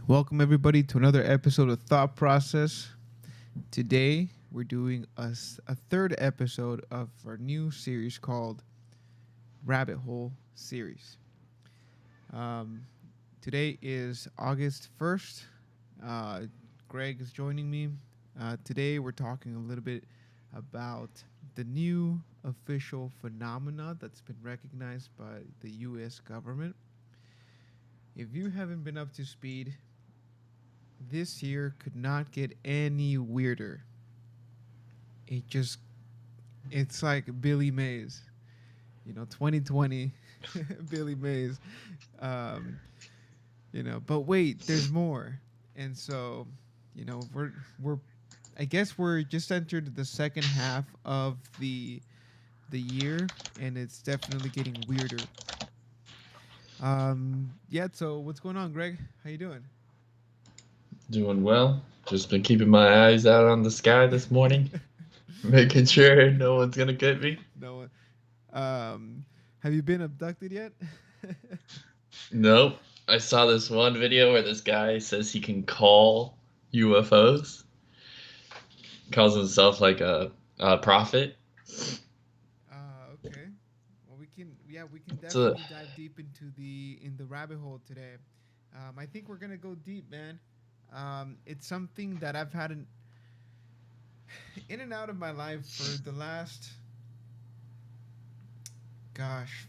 Welcome, everybody, to another episode of Thought Process. Today, we're doing a third episode of our new series called Rabbit Hole Series. Um, Today is August 1st. Uh, Greg is joining me. Today, we're talking a little bit about the new official phenomena that's been recognized by the U.S. government. If you haven't been up to speed, this year could not get any weirder. It just, it's like Billy Mays, 2020, Billy Mays. Um, but wait, there's more. And so, we're, I guess we're just entered the second half of the year, and it's definitely getting weirder. Yeah. So what's going on, Greg? How you doing? Doing well. Just been keeping my eyes out on the sky this morning, making sure no one's gonna get me. No one. Have you been abducted yet? Nope. I saw this one video where this guy says he can call UFOs, calls himself like a prophet. Okay. Well, we can So definitely dive deep into the rabbit hole today. I think we're gonna go deep, man. It's something that I've had in and out of my life for the last,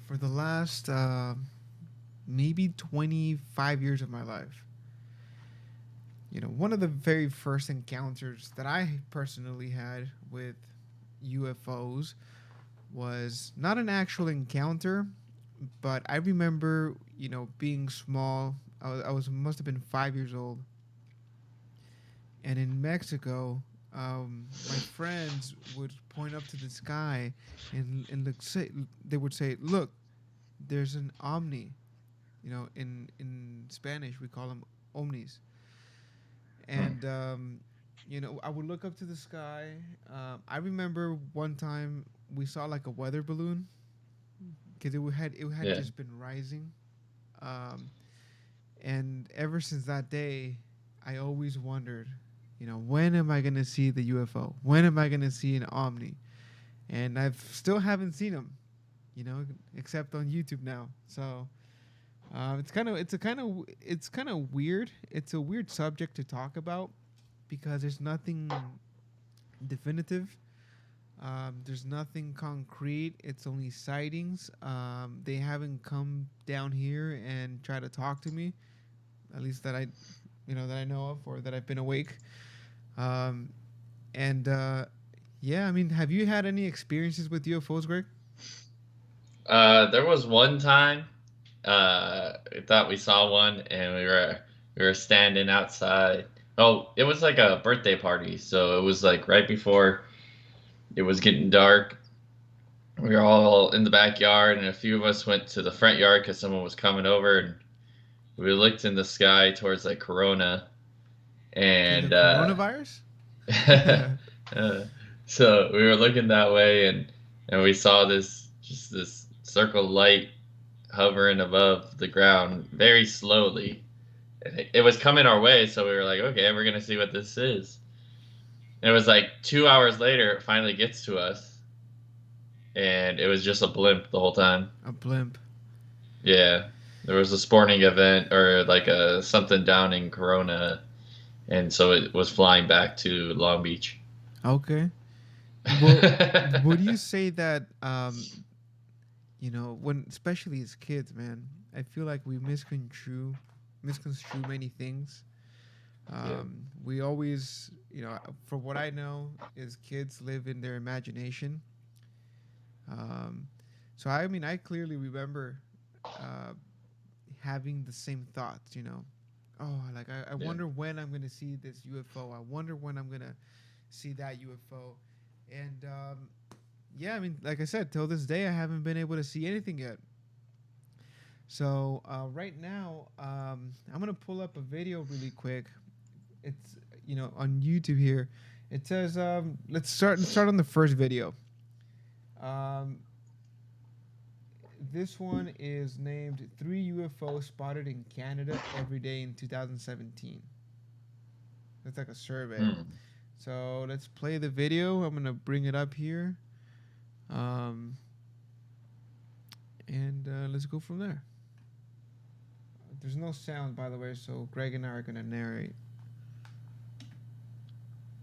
for the last maybe 25 years of my life. One of the very first encounters that I personally had with UFOs was not an actual encounter, but I remember, being small. I was must have been 5 years old, and in Mexico, my friends would point up to the sky, and they would say, "Look, there's an omni." In Spanish we call them omnis, and I would look up to the sky. I remember one time we saw like a weather balloon because it had yeah. just been rising, um, and ever since that day, I always wondered, when am I gonna see the UFO? When am I gonna see an Omni? And I've still haven't seen them, except on YouTube now. So it's kind of weird. It's a weird subject to talk about because there's nothing definitive. There's nothing concrete. It's only sightings. They haven't come down here and try to talk to me, at least that I know of, or that I've been awake. Um, and Yeah, I mean, have you had any experiences with UFOs, Greg? There was one time we thought we saw one, and we were standing outside. Oh, it was like a birthday party, so it was like right before it was getting dark. We were all in the backyard, and a few of us went to the front yard because someone was coming over, and we looked in the sky towards like Corona, To the and coronavirus? uh, so we were looking that way, and we saw this circle of light hovering above the ground very slowly. And it was coming our way, so we were like, okay, we're gonna see what this is. And it was like 2 hours later, it finally gets to us, and it was just a blimp the whole time. A blimp. Yeah, there was a sporting event or like a something down in Corona, and so it was flying back to Long Beach. Okay. Well, would you say that when, especially as kids, man, I feel like we misconstrue many things. Yeah, We always, from what I know, is kids live in their imagination. Um, so I mean, I clearly remember uh, having the same thoughts. Oh, like I yeah. wonder when I'm gonna see this UFO. I wonder when I'm gonna see that UFO. And yeah, I mean, like I said, till this day, I haven't been able to see anything yet. So right now, I'm gonna pull up a video really quick. It's on YouTube here. It says let's start on the first video. Um, This one is named 3 UFOs spotted in Canada every day in 2017. That's like a survey. Hmm. So let's play the video. I'm gonna bring it up here, um, and let's go from there. There's no sound, by the way, so Greg and I are gonna narrate.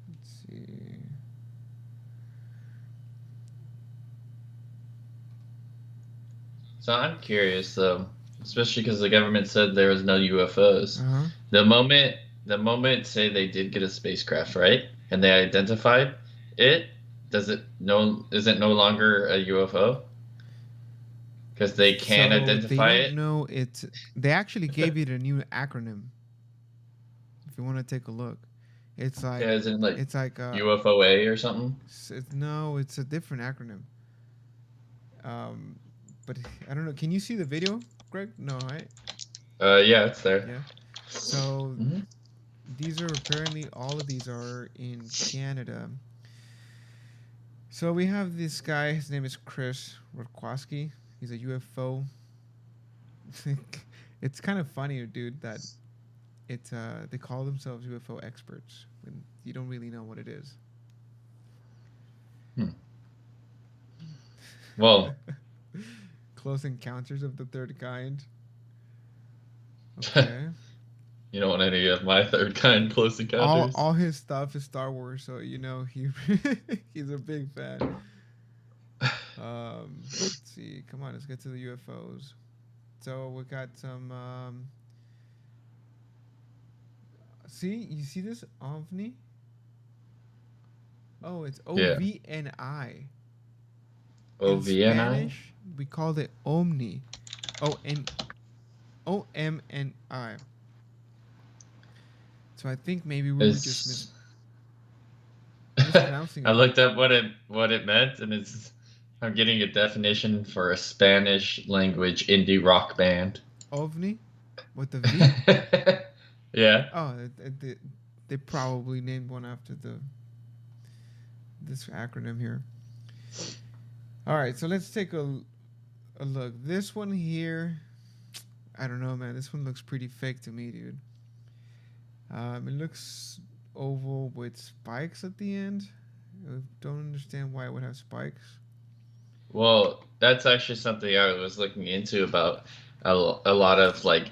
Let's see. So I'm curious though, especially because the government said there was no UFOs. Uh huh. The moment the moment say they did get a spacecraft, right? And they identified it, does it no is it no longer a UFO? Because they can So they identify don't it? know it. They actually gave it a new acronym. If you want to take a look, it's like As in like it's like UFOA or something? no, it's a different acronym. Um, but I don't know. Can you see the video, Greg? No, right? Yeah, it's there. Yeah. So Hmm. these are apparently all of these are in Canada. So we have this guy. His name is Chris Rudkowski. He's a UFO. It's kind of funny, dude, that they call themselves UFO experts when you don't really know what it is. Hmm. Well, Close Encounters of the Third Kind. Okay. you don't want any of my third kind close encounters. All his stuff is Star Wars, so you know he he's a big fan. Let's see. Come on, let's get to the UFOs. So we got some. See, you see this OVNI? Oh, it's Yeah. OVNI. In OVNI? Spanish, we called it Omni. OMNI. So I think maybe we were just mispronouncing I it. looked up what it meant, and I'm getting a definition for a Spanish language indie rock band. OVNI with the V. Yeah. Oh, they probably named one after this acronym here. All right, so let's take a look. This one here, I don't know, man. This one looks pretty fake to me, dude. It looks oval with spikes at the end. I don't understand why it would have spikes. Well, that's actually something I was looking into about a lot of like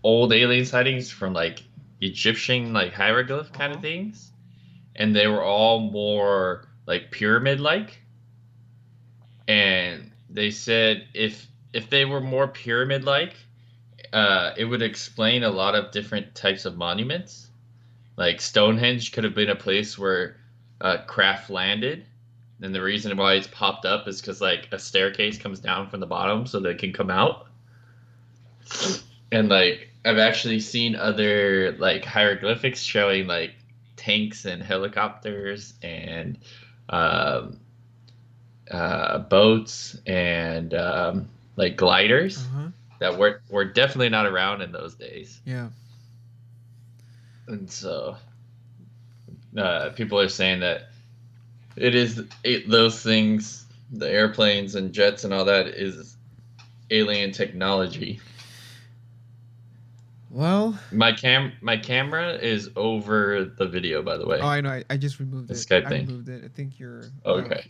old alien sightings from like Egyptian like hieroglyph Uh kind huh. of things, and they were all more like pyramid like. And they said if they were more pyramid like, it would explain a lot of different types of monuments. Like Stonehenge could have been a place where craft landed, and the reason why it's popped up is because like a staircase comes down from the bottom so they can come out. And like I've actually seen other like hieroglyphics showing like tanks and helicopters and um, boats and like Uh gliders huh. that were definitely not around in those days. Yeah. And so people are saying that those things, the airplanes and jets and all that, is alien technology. Well, My camera is over the video, by the oh, way. I know. I just removed The it. Skype I thing. removed it. I think you're Okay.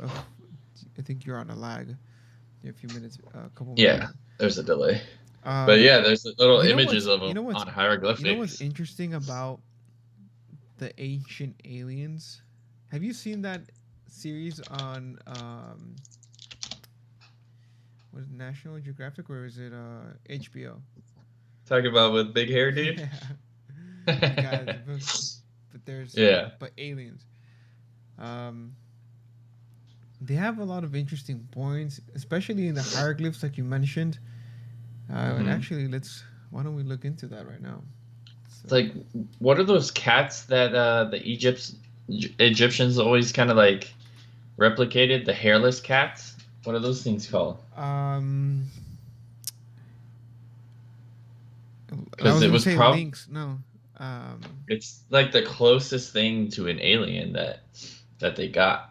I think you're on a lag. You're a few minutes, a couple Yeah, minutes. there's a delay. But Um, yeah, there's little you know images what's of you them know what's on you know what's hieroglyphics. interesting about the ancient aliens? Have you seen that series on was it National Geographic or is it HBO? Talking about with big hair, dude. Yeah, the guys, but there's Yeah. but aliens. Um, they have a lot of interesting points, especially in the hieroglyphs, like you mentioned. And Hmm. actually, let's why don't we look into that right now? So, It's like, what are those cats that the Egyptians always kind of like replicated? The hairless cats. What are those things called? um, I Because was it gonna was say links. No. Um, it's like the closest thing to an alien that they got.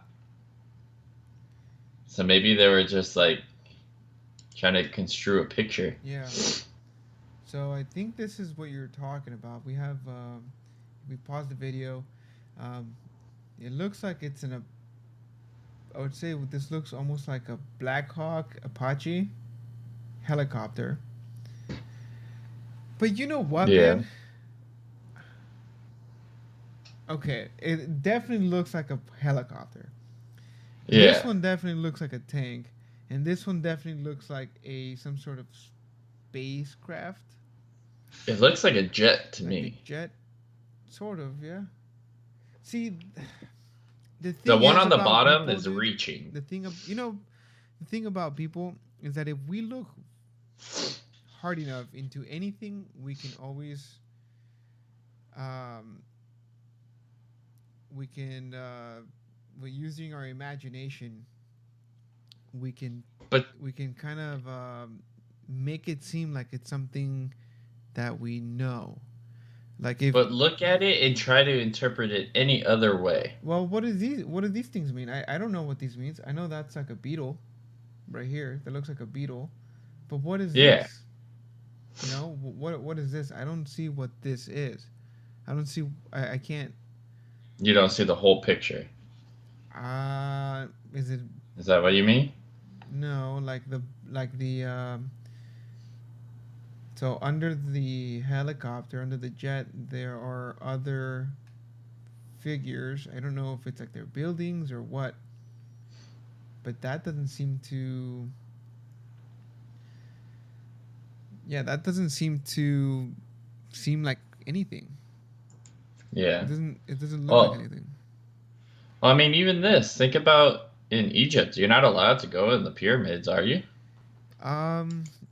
So maybe they were just like trying to construe a picture. Yeah. So I think this is what you're talking about. We have we paused the video. Um, it looks like it's in a. I would say this looks almost like a Black Hawk Apache helicopter. But you know what, Yeah. man? Okay, it definitely looks like a helicopter. This Yeah. one definitely looks like a tank, and this one definitely looks like a some sort of spacecraft, It looks like a jet to like a me. jet, sort of. Yeah. See, the The thing one is on the about bottom people, is dude. reaching. The thing of the thing about people is that if we look hard enough into anything, we can always um, we can using our imagination, we can But kind of make it seem like it's something that we know. Like if look at it and try to interpret it any other way. well, what do these things mean? I don't know what these means. I know that's like a beetle right here. That looks like a beetle. But what is Yeah. this? You know, what is this? I don't see what this is. I don't see. I can't. You don't see the whole picture. Is it Is that what you mean? no? Like the so under the helicopter, under the jet, there are other figures. I don't know if it's like their buildings or what, but that doesn't seem to. Yeah, that doesn't seem like anything. Yeah. It doesn't look like Well, anything. I mean, even this. Think about in Egypt. You're not allowed to go in the pyramids, are you?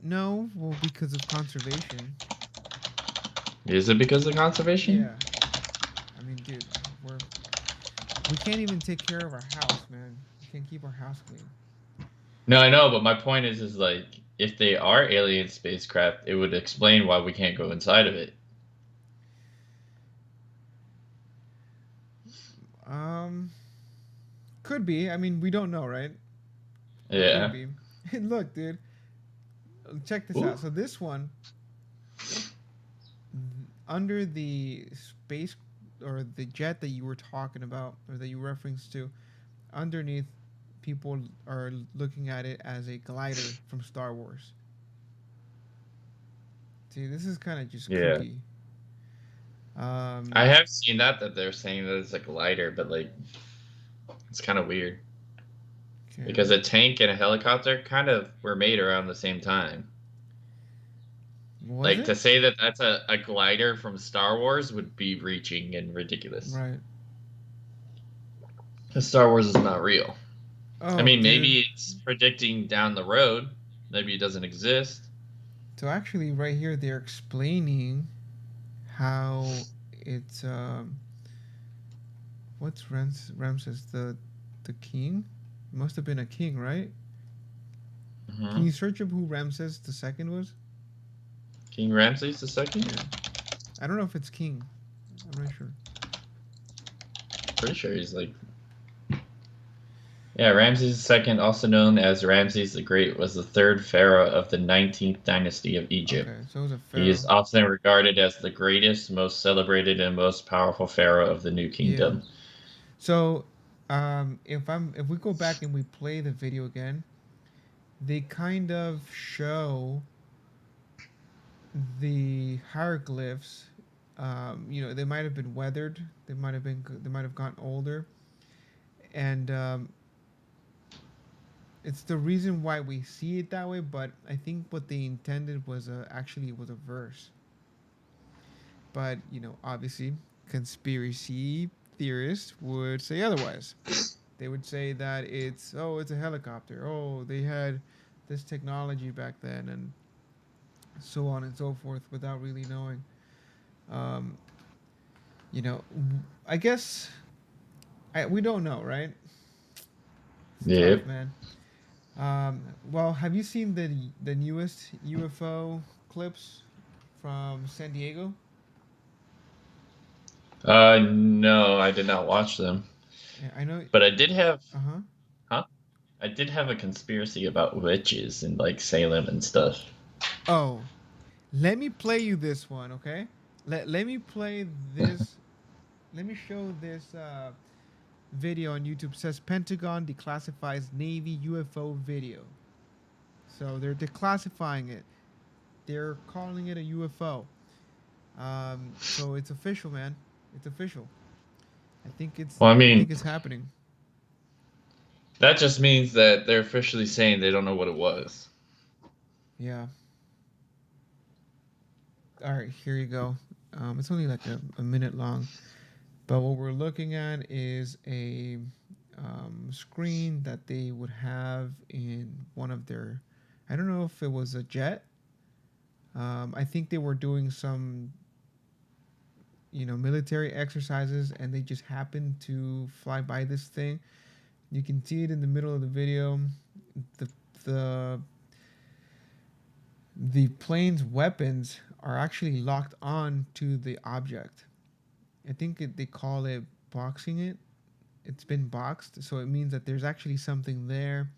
No, well, because of conservation. Is it because of conservation? Yeah, I mean, dude, we can't even take care of our house, man. We can't keep our house clean. No, I know, but my point is like, if they are alien spacecraft, it would explain why we can't go inside of it. Um, could be. I mean, we don't know, right? It could Yeah. be. And look, dude, check this Ooh. out. So this one, under the space or the jet that you were talking about or that you referenced to, underneath, people are looking at it as a glider from Star Wars. See, this is kind of just Yeah. kooky. I have seen that they're saying that it's like lighter, but like it's kind of weird Okay. because a tank and a helicopter kind of were made around the same time. Was Like it? to say that that's a glider from Star Wars would be reaching and ridiculous. Right. Because Star Wars is not real. I Oh, mean, dude. maybe it's predicting down the road. Maybe it doesn't exist. So actually, right here, they're explaining how it's what's Ramses the king? Must have been a king, right? Can Hmm. you search up who Ramses the second was? King Ramses the second. Yeah. I don't know if it's king. I'm not sure. Pretty sure he's like, yeah, Ramses II, also known as Ramses the Great, was the third pharaoh of the 19th dynasty of Egypt. Okay, so it was a He is pharaoh. often regarded as the greatest, most celebrated, and most powerful pharaoh of the New Yeah. Kingdom. So, if we go back and we play the video again, they kind of show the hieroglyphs. They might have been weathered. They might have gotten older, and it's the reason why we see it that way. But I think what they intended was actually it was a verse. But obviously, conspiracy theorists would say otherwise. They would say that it's a helicopter. Oh, they had this technology back then, and so on and so forth, without really knowing. Um, I guess we don't know, right? It's tough, Yep. man. Well, have you seen the newest UFO clips from San Diego? No, I did not watch them. Yeah, I know. But I did have, Uh huh. huh? I did have a conspiracy about witches and like Salem and stuff. Oh, let me play you this one, okay? Let me play this. Let me show this video on YouTube. It says Pentagon declassifies Navy UFO video. So they're declassifying it. They're calling it a UFO. So it's official, man. It's official. Well, I I mean, think it's happening. that just means that they're officially saying they don't know what it was. Yeah. All right, here you go. It's only like a minute long, but what we're looking at is a screen that they would have in one of their. I don't know if it was a jet. I think they were doing some, military exercises, and they just happened to fly by this thing. You can see it in the middle of the video. The the the plane's weapons are actually locked on to the object. I think they call it boxing it. It's been boxed, so it means that there's actually something there.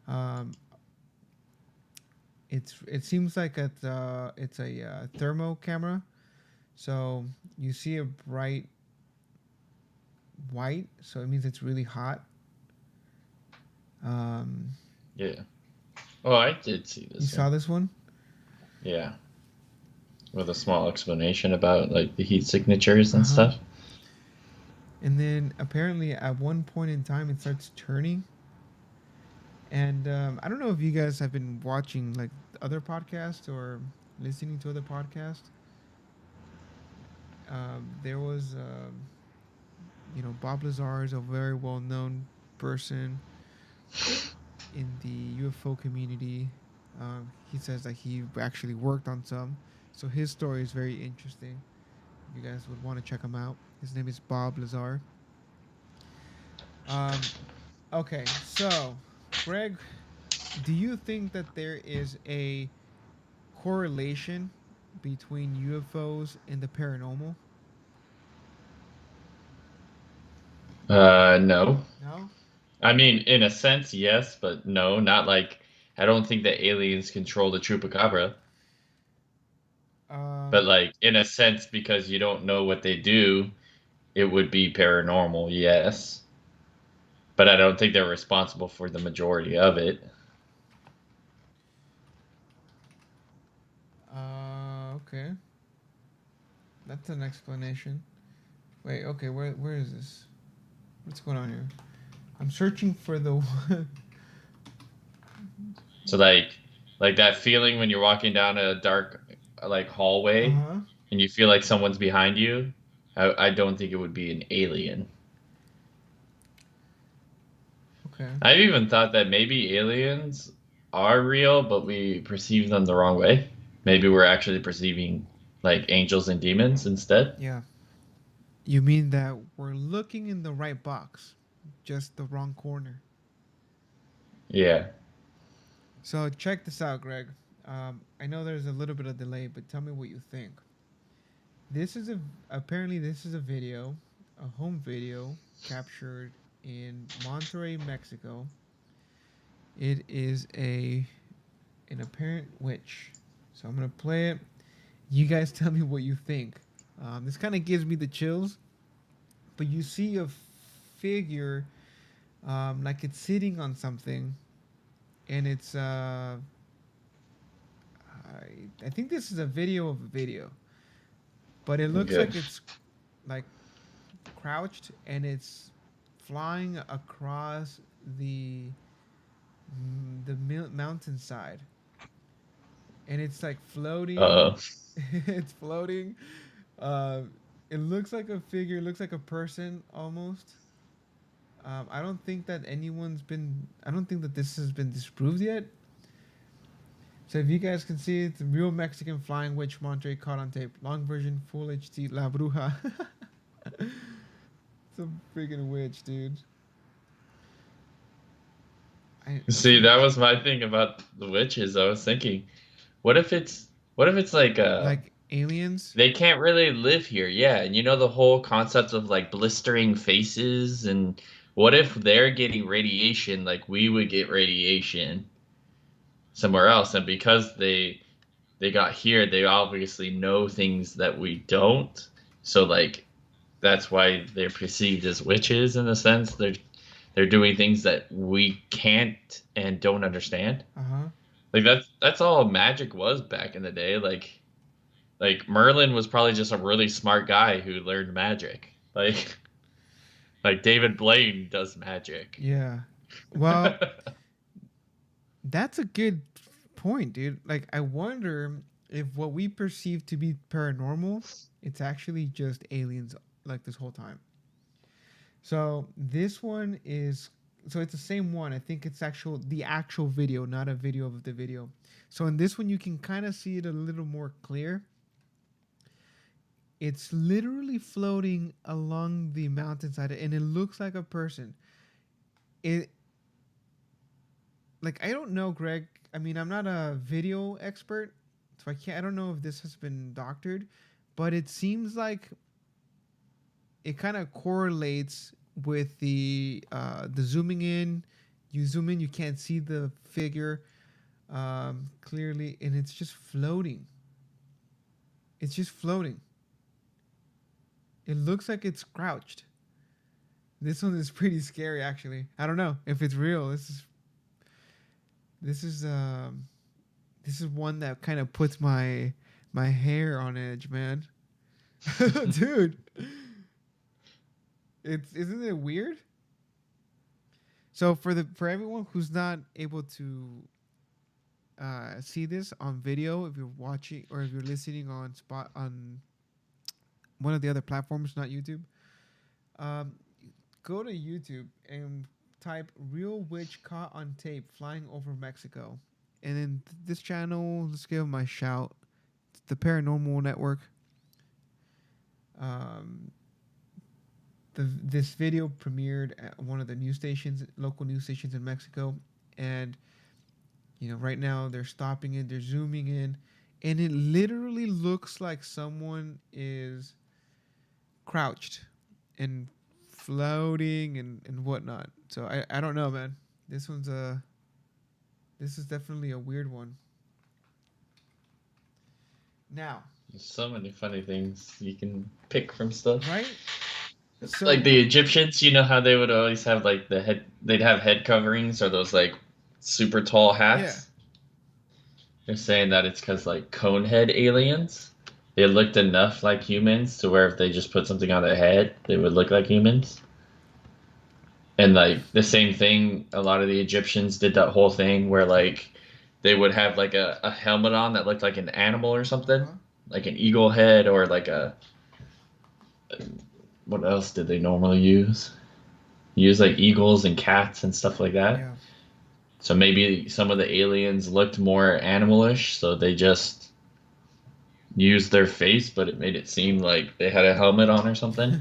Um, it seems like it's a thermo camera, so you see a bright white, so it means it's really hot. Um, Yeah. Oh, I did see you this saw one. this one? Yeah. With a small explanation about like the heat signatures Uh and huh. stuff. And then apparently at one point in time it starts turning. And I don't know if you guys have been watching like other podcasts or listening to other podcasts. There was, Bob Lazar is a very well known person in the UFO community. He says that he actually worked on some. So his story is very interesting. If you guys would want to check him out, his name is Bob Lazar. Um, okay, so Greg, do you think that there is a correlation between UFOs and the paranormal? No. No. I mean, in a sense, yes, but no, not like I don't think that aliens control the chupacabra, but Um, like in a sense, because you don't know what they do, it would be paranormal, yes. But I don't think they're responsible for the majority of it. okay. That's an explanation. Wait, okay, where is this? What's going on here? I'm searching for the one. So like that feeling when you're walking down a dark like Uh hallway huh. and you feel like someone's behind you. I don't think it would be an alien. Okay. I've even thought that maybe aliens are real, but we perceive them the wrong way. Maybe we're actually perceiving like angels and demons instead. Yeah. You mean that we're looking in the right box, just the wrong corner. Yeah. So check this out, Greg. I know there's a little bit of delay, but tell me what you think. This is a apparently this is a video, a home video captured in Monterrey, Mexico. It is an apparent witch. So I'm gonna play it. You guys tell me what you think. This kind of gives me the chills, but you see a figure like it's sitting on something, and it's I think this is a video of a video, but it looks Okay. like it's like crouched and it's flying across the mountainside, and it's like floating. Uh-oh. It's floating. Uh, it looks like a figure. It looks like a person almost. I don't think that anyone's been. I don't think that this has been disproved yet. So if you guys can see, it's a real Mexican flying witch Monterey caught on tape. Long version, full HD, La Bruja. It's a freaking witch, dude. It's See, that was my thing about the witches. I was thinking, what if it's like like aliens. they can't really live here. Yeah, and you know the whole concept of like blistering faces and what if they're getting radiation like we would get radiation somewhere else, and because they got here, they obviously know things that we don't. So like that's why they're perceived as witches in a sense. They're doing things that we can't and don't understand. Uh-huh. Like that's all magic was back in the day. Like Merlin was probably just a really smart guy who learned magic. Like David Blaine does magic. Yeah. Well, that's a good point, dude. Like, I wonder if what we perceive to be paranormal, it's actually just aliens like this whole time. So this one is so it's the same one. I think it's the actual video, not a video of the video. So in this one you can kind of see it a little more clear. It's literally floating along the mountainside and it looks like a person. It like I don't know, Greg. I mean, I'm not a video expert, so I don't know if this has been doctored, but it seems like it kind of correlates with the zooming in. You zoom in, you can't see the figure clearly, and it's just floating. It's just floating. It looks like it's crouched. This one is pretty scary, actually. I don't know if it's real. This is this is one that kind of puts my hair on edge, man. Dude, it's isn't it weird? So for everyone who's not able to see this on video, if you're watching or if you're listening on spot on one of the other platforms, not YouTube, um, go to YouTube and type "real witch caught on tape flying over Mexico," and then this channel, let's give them my shout. It's the Paranormal Network. Um, this video premiered at one of the news stations, local news stations in Mexico, and right now they're stopping it, they're zooming in, and it literally looks like someone is crouched and floating and whatnot. So I don't know, man. This is definitely a weird one. Now, There's so many funny things you can pick from stuff. right? Like So the Egyptians, you know how they would always have like they'd have head coverings or those like super tall yeah, hats. They're saying that it's because like conehead aliens. They looked enough like humans to where if they just put something on their head, they would look like humans. And like the same thing, a lot of the Egyptians did that whole thing where like they would have like a helmet on that looked like an animal or uh something, huh, like an eagle head or like a what else did they normally use? Use like eagles and cats and stuff like that. yeah, So maybe some of the aliens looked more animalish, so they just used their face, but it made it seem like they had a helmet on or something.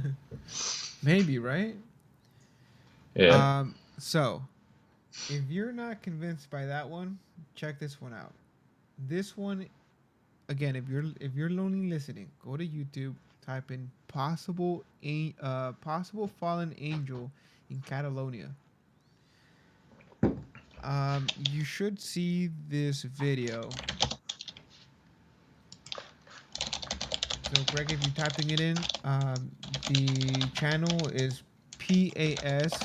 maybe right. Yeah. So if you're not convinced by that one, check this one out. This one again, if you're only listening, go to YouTube, type in possible fallen angel in Catalonia. You should see this video. So Greg, if you're typing it in, the channel is PASCUALI.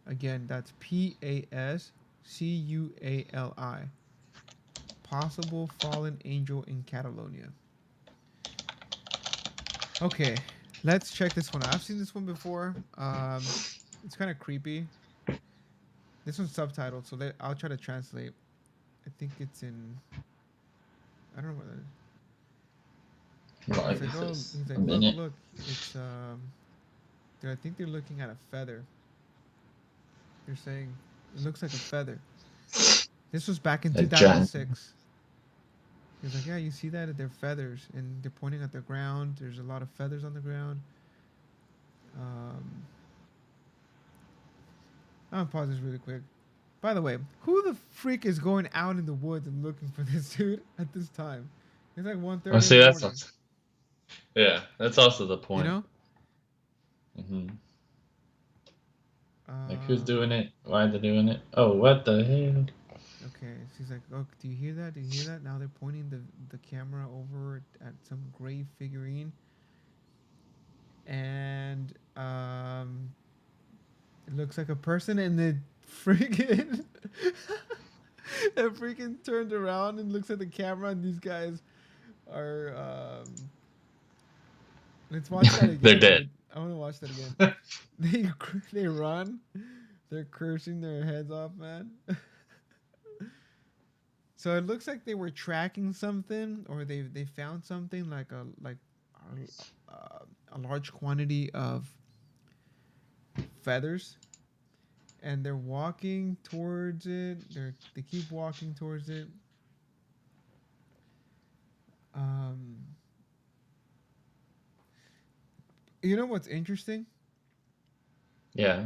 Again, that's PASCUALI. Possible fallen angel in Catalonia. Okay, let's check this one out. I've seen this one before. It's kind of creepy. This one's subtitled, so I'll try to translate. I think it's in. I don't know what that is. Well, I He's like, guess oh, it's he's a like, look, minute. look, it's dude, I think they're looking at a feather. They're saying it looks like a feather. This was back in A giant. 2006. He's like, yeah, you see that? They're feathers, and they're pointing at the ground. There's a lot of feathers on the ground. Um, I'm gonna pause this really quick. By the way, who the freak is going out in the woods and looking for this dude at this time? It's like Oh, 1:30 in see, the that's morning. also, yeah, that's also the You point. know? Hmm. Like, who's doing Um. it? Why are they doing it? Oh, what the hell? Okay. She's like, "Oh, do you hear that? Do you hear that?" Now they're pointing the camera over at some gray figurine, and it looks like a person, and the freaking it freaking turned around and looks at the camera, and these guys are. Let's watch that They're again, dead. dude. I want to watch that again. They run. They're cursing their heads off, man. So it looks like they were tracking something, or they found something like a large quantity of feathers, and they're walking towards it. They keep walking towards it. Um, you know what's interesting? Yeah.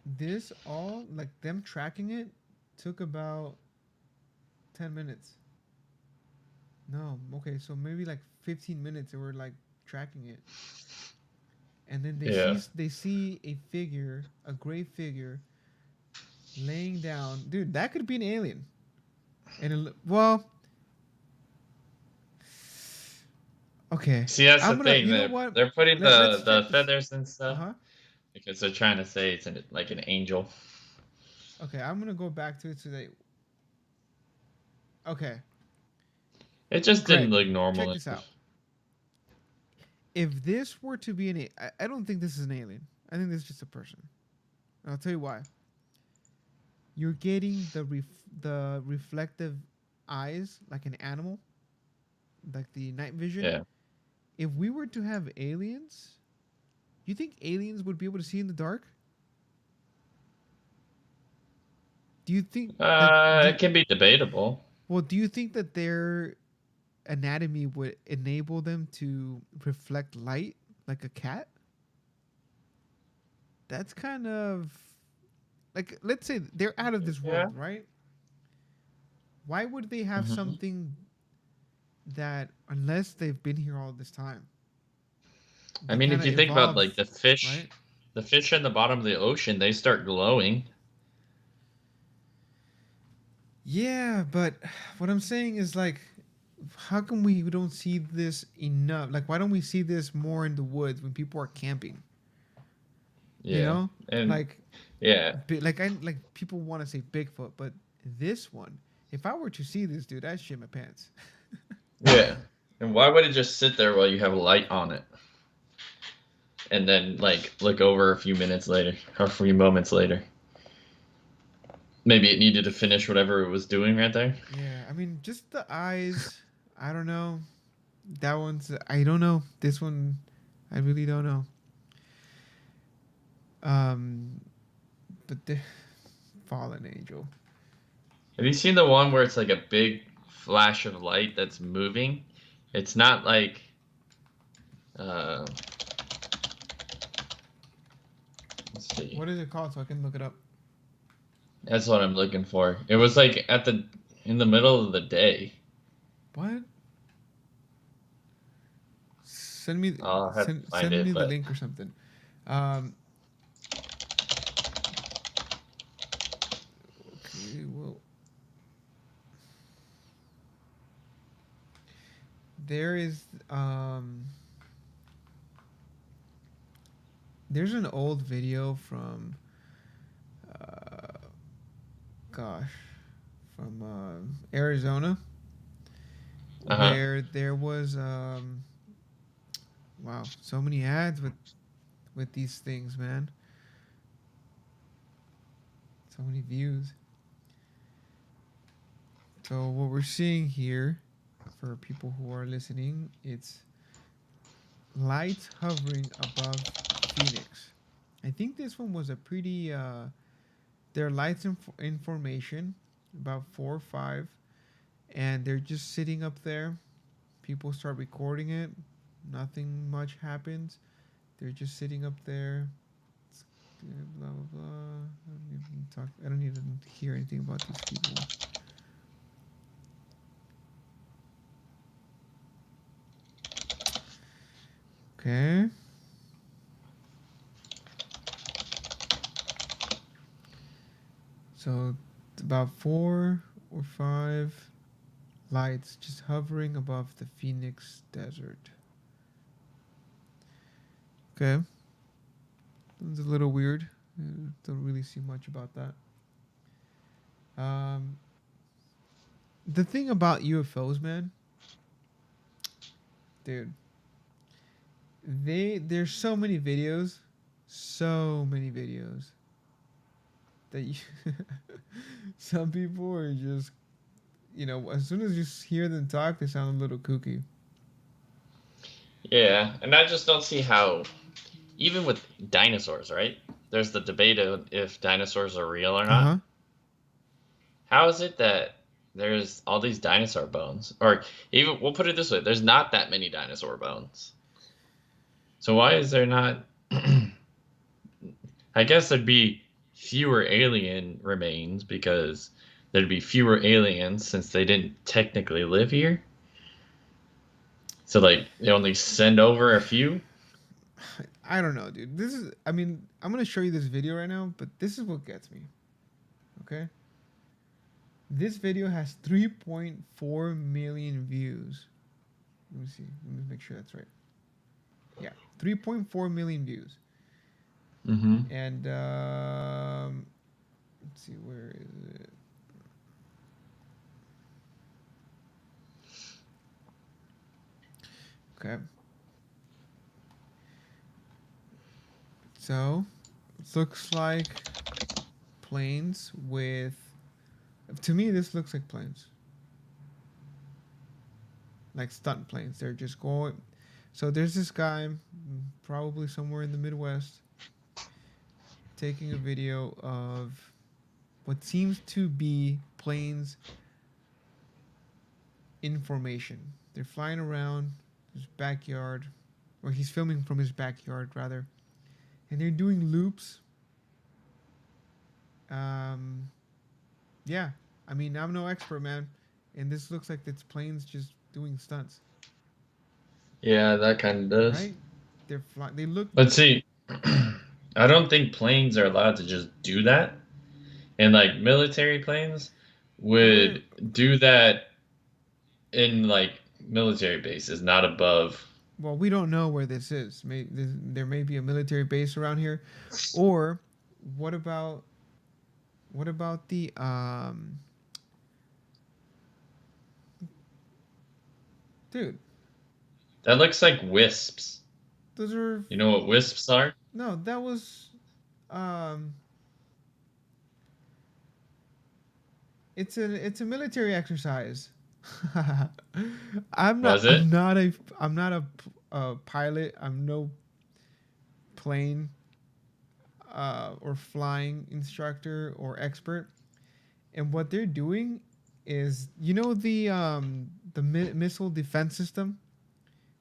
This all like them tracking it took about 10 minutes. No, okay, so maybe like 15 minutes. They were like tracking it, and then Yeah. they see a figure, a gray figure, laying down. Dude, that could be an alien. And well, okay, See, that's the I'm gonna. thing. You know They're what? they're putting Let's the check this. feathers and Uh stuff huh. because they're trying to say it's like an angel. Okay, I'm gonna go back to it today. Okay, It just didn't Greg, look check normal. this out. If this were to be I don't think this is an alien. I think this is just a person. And I'll tell you why. You're getting the reflective eyes like an animal, like the night vision. Yeah. If we were to have aliens, you think aliens would be able to see in the dark? Do you think that It can be debatable. do you think that their anatomy would enable them to reflect light like a cat? That's kind of like, let's say they're out of this Yeah. world, right? Why would they have Hmm. something that, unless they've been here all this time, I they mean, kind if of you think about evolve, like right? the fish in the bottom of the ocean, they start glowing. Yeah, but what I'm saying is like, how come we don't see this enough? Like, why don't we see this more in the woods when people are camping? You Yeah. know, And like, yeah. like people want to say Bigfoot, but this one, if I were to see this dude, I'd shit my pants. Yeah. And why would it just sit there while you have a light on it? And then like look over a few minutes later or a few moments later. Maybe it needed to finish whatever it was doing right there. Yeah, I mean, just the eyes. I don't know. That one's. I don't know. This one, I really don't know. Um, but the fallen angel. Have you seen the one where it's like a big flash of light that's moving? It's not like uh let's see. What is it called so I can look it up? That's what I'm looking for. It was like at the in the middle of the day. What? Send me I'll have to find send me it, the but link or something. Um. Okay. Well, there is there's an old video from uh gosh from Arizona uh-huh. where there was wow, so many ads with these things, man. So many views. So what we're seeing here, for people who are listening, it's lights hovering above Phoenix. I think this one was a pretty there are lights in formation, about 4 or 5, and they're just sitting up there. People start recording it. Nothing much happens. They're just sitting up there. Blah blah blah. I don't even talk. I don't even hear anything about these people. Okay. So it's about 4 or 5 lights just hovering above the Phoenix Desert. Okay. It's a little weird. Don't really see much about that. The thing about UFOs, man, dude, there's so many videos that you some people are just, as soon as you hear them talk, they sound a little kooky. Yeah, and I just don't see how, even with dinosaurs, right? There's the debate of if dinosaurs are real or Uh huh. not. How is it that there's all these dinosaur bones? Or even, we'll put it this way, there's not that many dinosaur bones. So why is there not? I guess there'd be fewer alien remains because there'd be fewer aliens since they didn't technically live here. So like they only send over a few. I don't know, dude. I mean, I'm gonna show you this video right now, but this is what gets me. Okay. This video has 3.4 million views. Let me see. Let me make sure that's right. Yeah, 3.4 million views. Mm-hmm. And let's see, where is it? Okay. So it looks like planes with. To me, this looks like planes. Like stunt planes. They're just going. So there's this guy, probably somewhere in the Midwest, taking a video of what seems to be planes in formation. They're flying around his backyard, or he's filming from his backyard rather, and they're doing loops. Um, yeah, I mean I'm no expert, man, and this looks like it's planes just doing stunts, Yeah, that kind of does. right? They're fly. They look. But see, I don't think planes are allowed to just do that. And like military planes They're would do that in like military bases, not above. well. We don't know where this is. There may be a military base around here, or what about the dude? That looks like wisps. Those are You know what wisps are? no. That was um. It's a military exercise. I'm not Was I'm it? not a I'm not a pilot. I'm no plane or flying instructor or expert. And what they're doing is, the missile defense system.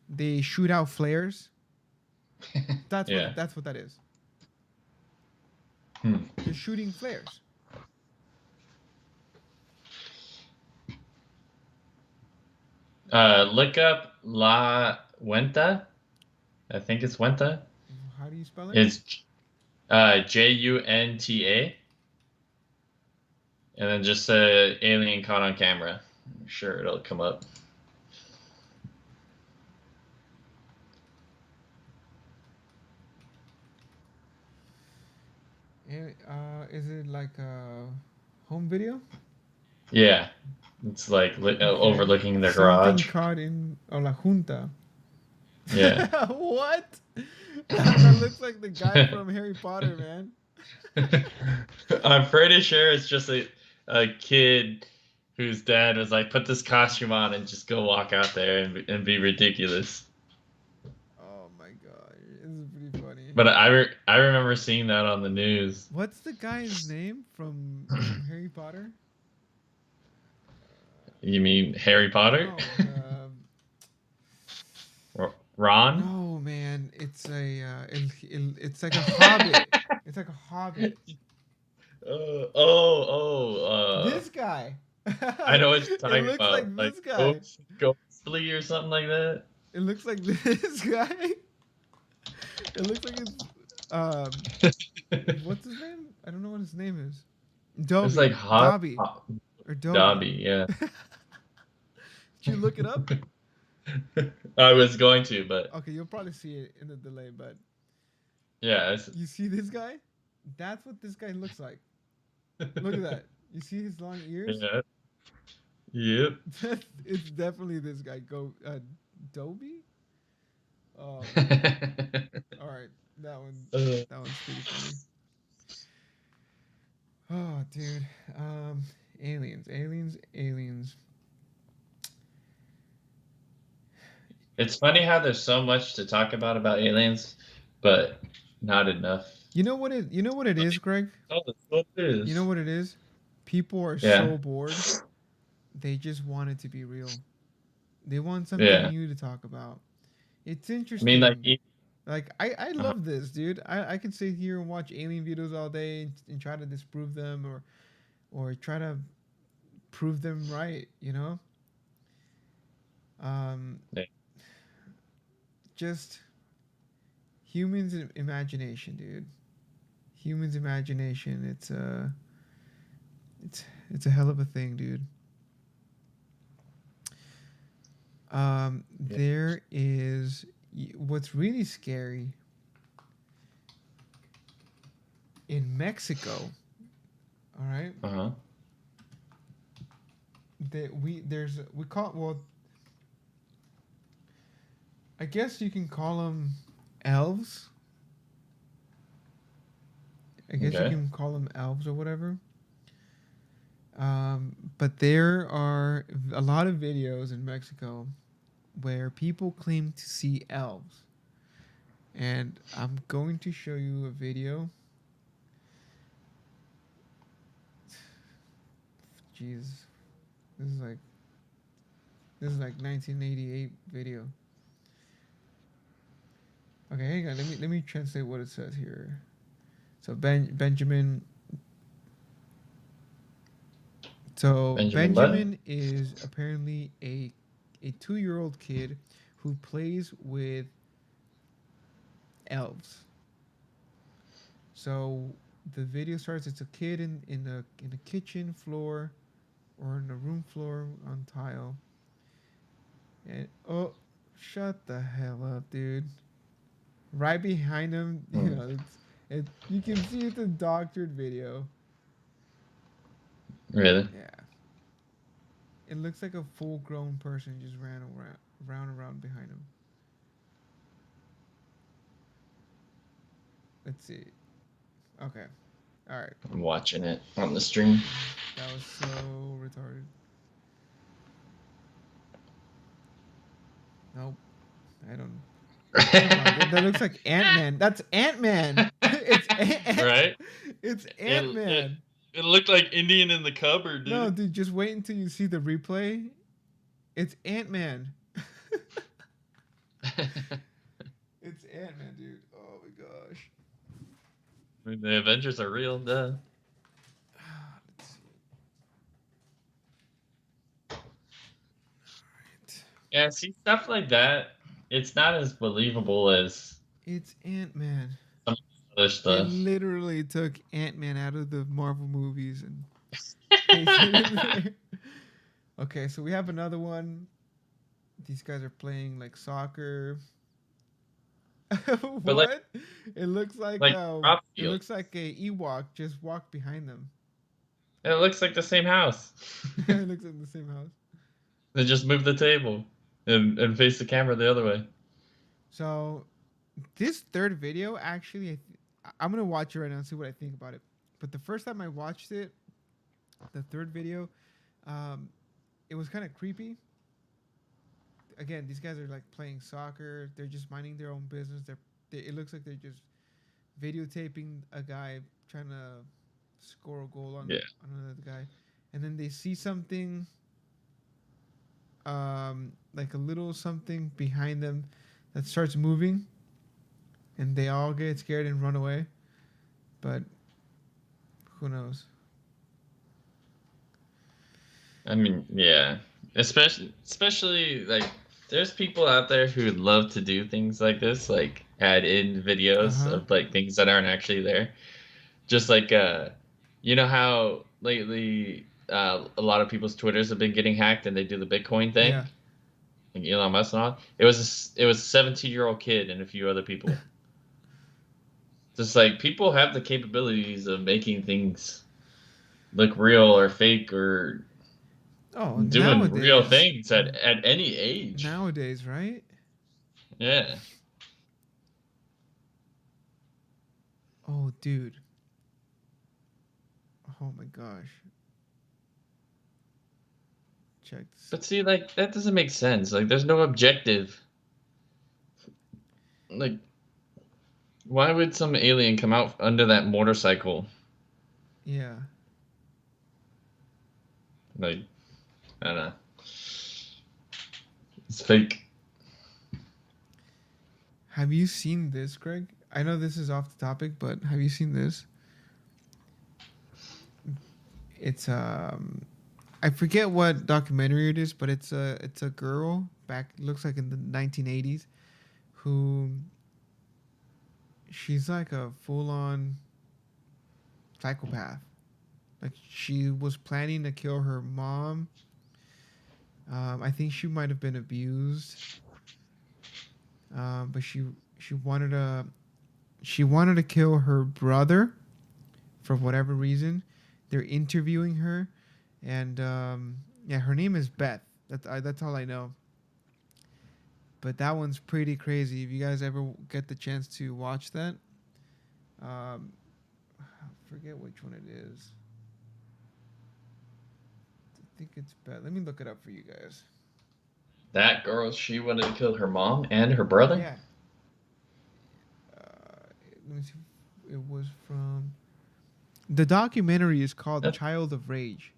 They shoot out flares. Yeah. That's what that is. Hmm. They're shooting flares. Look up La Wenta. I think it's Wenta. How do you spell it? It's Junta, and then just alien caught on camera. I'm sure it'll come up. And, is it like a home video? Yeah, it's like Okay. overlooking their Something garage. caught in La Junta. Yeah. What? That looks like the guy from Harry Potter, man. I'm pretty sure it's just a kid whose dad was like, put this costume on and just go walk out there and be ridiculous. Oh my god, this is pretty funny. But I remember seeing that on the news. What's the guy's name from Harry Potter? You mean Harry Potter? No, Ron? no, man. It's like a hobbit. It's like a hobbit. This guy. I know what you're It talking looks about. like Like this guy. Ghostly or something like that. It looks like this guy. It looks like it's what's his name? I don't know what his name is. It's like Dobby, or Dobby. Dobby, yeah. Did you look it up? I was going to, but Okay, you'll probably see it in the delay, but yeah, you see this guy? That's what this guy looks like. Look at that. You see his long ears? yeah, yep. It's definitely this guy. Go Dobby? Oh man. All right, that one Uh, that one's pretty funny. Oh, dude. Aliens, aliens, aliens. it's funny how there's so much to talk about aliens, but not enough. You know what it is, Greg? Oh, that's what it You know is. what it is? People are Yeah, so bored. They just want it to be real. They want something yeah. new to talk about. It's I mean, like, interesting. Like I uh, love this, dude. I can sit here and watch alien videos all day and try to disprove them or try to prove them right, you know? Um yeah. just humans imagination, dude. Humans imagination. It's it's a hell of a thing, dude. There is what's really scary in Mexico. All right, Uh-huh. that we call, well, I guess you can call them elves. I guess you Okay. can call them elves or whatever. But there are a lot of videos in Mexico where people claim to see elves. And I'm going to show you a video. Jeez, this is like 1988 video. Okay, hang on. Let me translate what it says here. So Benjamin. So Benjamin Button? Benjamin is apparently a 2-year-old kid who plays with elves. So the video starts. It's a kid in a kitchen floor or in a room floor on tile. And oh, shut the hell up, dude! Right behind him, you Hmm. know, you can see it's a doctored video. Really? Yeah, it looks like a full-grown person just ran around behind him. Let's see. Okay, all right. I'm watching it on the stream. That was so retarded. Nope, I don't. Come on, that looks like Ant Man. That's Ant Man. Right? It's Ant It, it Man. it looked like Indian in the cupboard, No, dude. dude, just wait until you see the replay. It's Ant Man. It's Ant Man, dude. Oh my gosh. I mean, the Avengers are real, duh. Let's see. Right. Yeah, see stuff like that. It's not as believable as It's Ant Man. some other They stuff. literally took Ant Man out of the Marvel movies and pasted it there. Okay, so we have another one. These guys are playing like soccer. But What? like crop It looks fields. like a Ewok just walked behind them. It looks like the same house. It looks like the same house. They just moved the table and face the camera the other way. So this third video, actually, I'm gonna watch it right now and see what I think about it. But the first time I watched it, the third video, um, it was kind of creepy. Again, these guys are like playing soccer. They're just minding their own business. It looks like they're just videotaping a guy trying to score a goal Yeah. on another guy, and then they see something, like a little something behind them that starts moving, and they all get scared and run away. But who knows? I mean, yeah. Especially like there's people out there who would love to do things like this, like add in Uh videos huh. of like things that aren't actually there. Just like You know how lately a lot of people's Twitters have been getting hacked and they do the Bitcoin thing, Yeah. like Elon Musk and all. It was a 17-year-old kid and a few other people. Just like people have the capabilities of making things look real or fake or Oh, doing real nowadays, things at any age. nowadays, right? Yeah. Oh, dude. Oh my gosh. Check this. But see, like that doesn't make sense. Like there's no objective. Like why would some alien come out under that motorcycle? Yeah. Like I don't know. It's fake. Have you seen this, Greg? I know this is off the topic, but have you seen this? It's I forget what documentary it is, but it's a girl back looks like in the 1980s who she's like a full-on psychopath. Like she was planning to kill her mom. I think she might have been abused. But she wanted to kill her brother for whatever reason. They're interviewing her, and yeah, her name is Beth. That's all I know. But that one's pretty crazy. If you guys ever get the chance to watch that, I forget which one it is. I think it's Beth. Let me look it up for you guys. That girl, she wanted to kill her mom and her brother? Yeah. Let me see. It was from the documentary is called That, Child of Rage,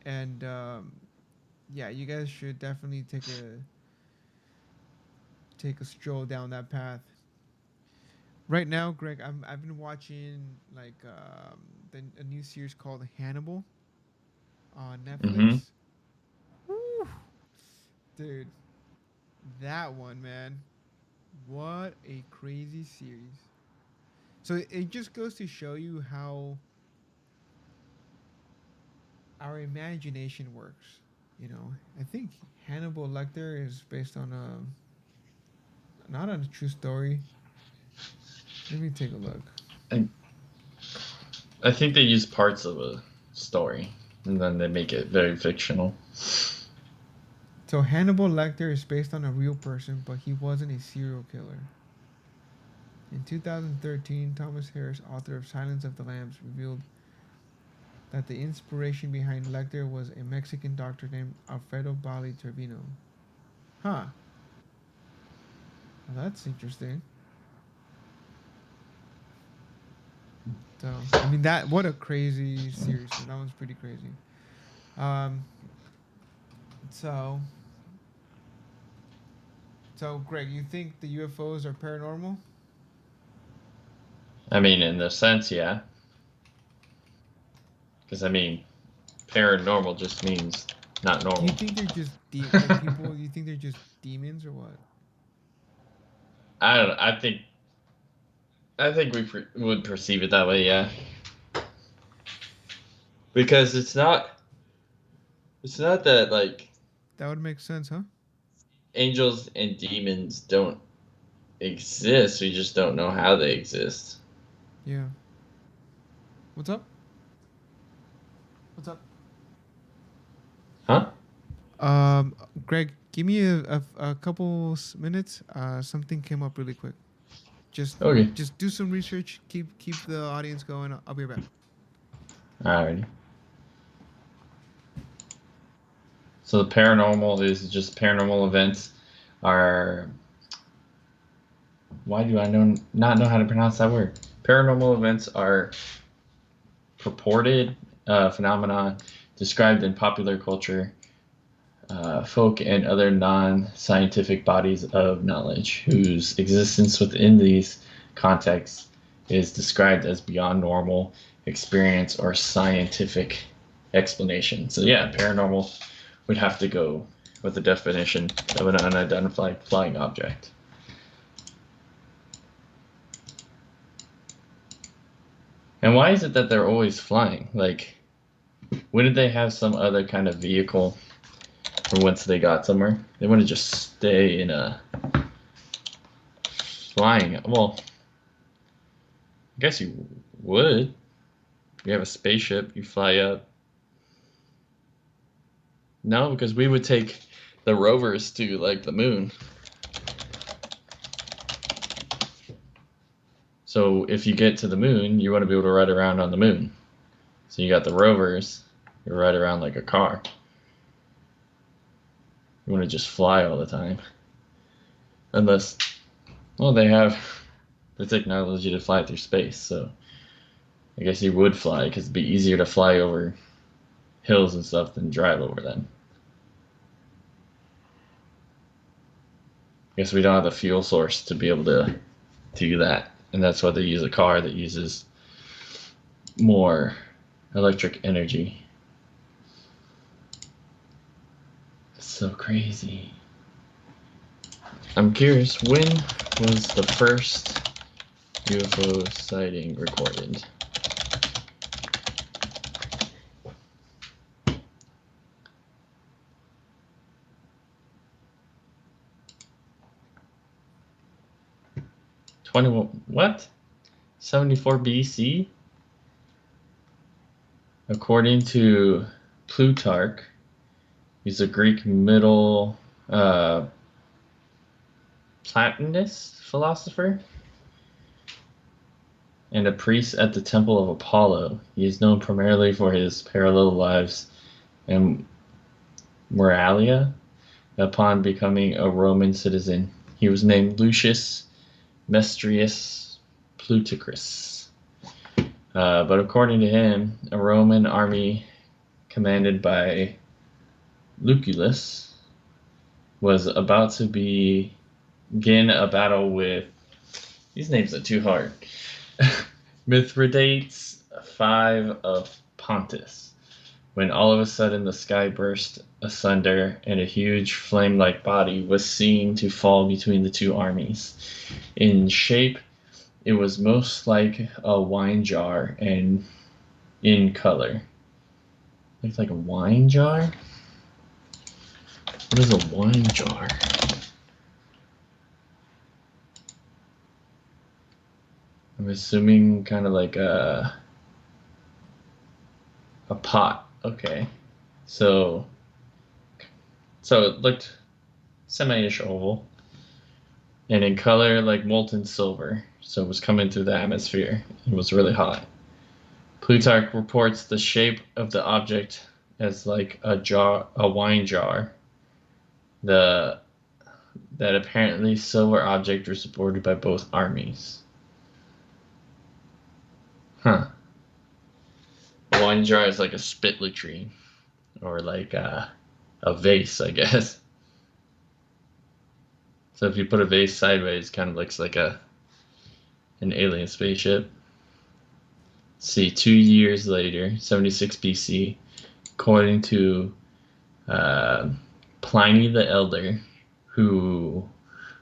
and yeah, you guys should definitely take a stroll down that path. Right now, Greg, I've been watching like a new series called Hannibal on mm-hmm. Netflix. Woo! Dude, that one, man, what a crazy series. So it just goes to show you how our imagination works. You know, I think Hannibal Lecter is based on not on a true story. Let me take a look. I, I think they use parts of a story and then they make it very fictional. So Hannibal Lecter is based on a real person, but he wasn't a serial killer. In 2013, Thomas Harris, author of Silence of the Lambs, revealed that the inspiration behind Lecter was a Mexican doctor named Alfredo Bali Tervino. Huh. Well, that's interesting. So, I mean, what a crazy series. That one's pretty crazy. Um, so, Greg, you think the UFOs are paranormal? I mean, in the sense, yeah. Because, I mean, paranormal just means not Do you normal. think they're just like people? You think they're just demons or what? I don't know. I think we would perceive it that way, yeah. Because it's not that, like, That would make sense, huh? angels and demons don't exist. We just don't know how they exist. Yeah. What's up? What's up? Huh? Um, Greg, give me a couple minutes. Something came up really quick. Just Okay. just do some research. Keep the audience going. I'll be right back. Alrighty. So the paranormal is just paranormal events are. Why do I not know how to pronounce that word? Paranormal events are purported phenomena described in popular culture, folk, and other non-scientific bodies of knowledge whose existence within these contexts is described as beyond normal experience or scientific explanation. So yeah, paranormal would have to go with the definition of an unidentified flying object. And why is it that they're always flying? Like, wouldn't they have some other kind of vehicle for once they got somewhere? They wouldn't just stay in a flying. Well, I guess you would. You have a spaceship, you fly up. No, because we would take the rovers to like the moon. So if you get to the moon, you want to be able to ride around on the moon. So you got the rovers, you ride around like a car. You want to just fly all the time. Unless, well, they have the technology to fly through space, so I guess you would fly because it'd be easier to fly over hills and stuff than drive over them. I guess we don't have the fuel source to be able to do that, and that's why they use a car that uses more electric energy. It's so crazy. I'm curious, when was the first UFO sighting recorded? What? 74 BC? According to Plutarch, he's a Greek Middle Platonist philosopher and a priest at the Temple of Apollo. He is known primarily for his parallel lives in Moralia. Upon becoming a Roman citizen, he was named Lucius Mestrius Pluticus. But according to him, a Roman army commanded by Lucullus was about to begin a battle with, these names are too hard, Mithridates V of Pontus, when all of a sudden the sky burst asunder and a huge flame-like body was seen to fall between the two armies. In shape, it was most like a wine jar, and in color. Looks like a wine jar? What is a wine jar? I'm assuming kind of like a pot. Okay. So it looked semi-ish oval. And in color like molten silver. So it was coming through the atmosphere. It was really hot. Plutarch reports the shape of the object as like a wine jar. That apparently silver object was supported by both armies. Huh. A wine jar is like a spit latrine, or like a vase, I guess. So if you put a vase sideways, it kind of looks like an alien spaceship. See, 2 years later, 76 BC, according to Pliny the Elder, who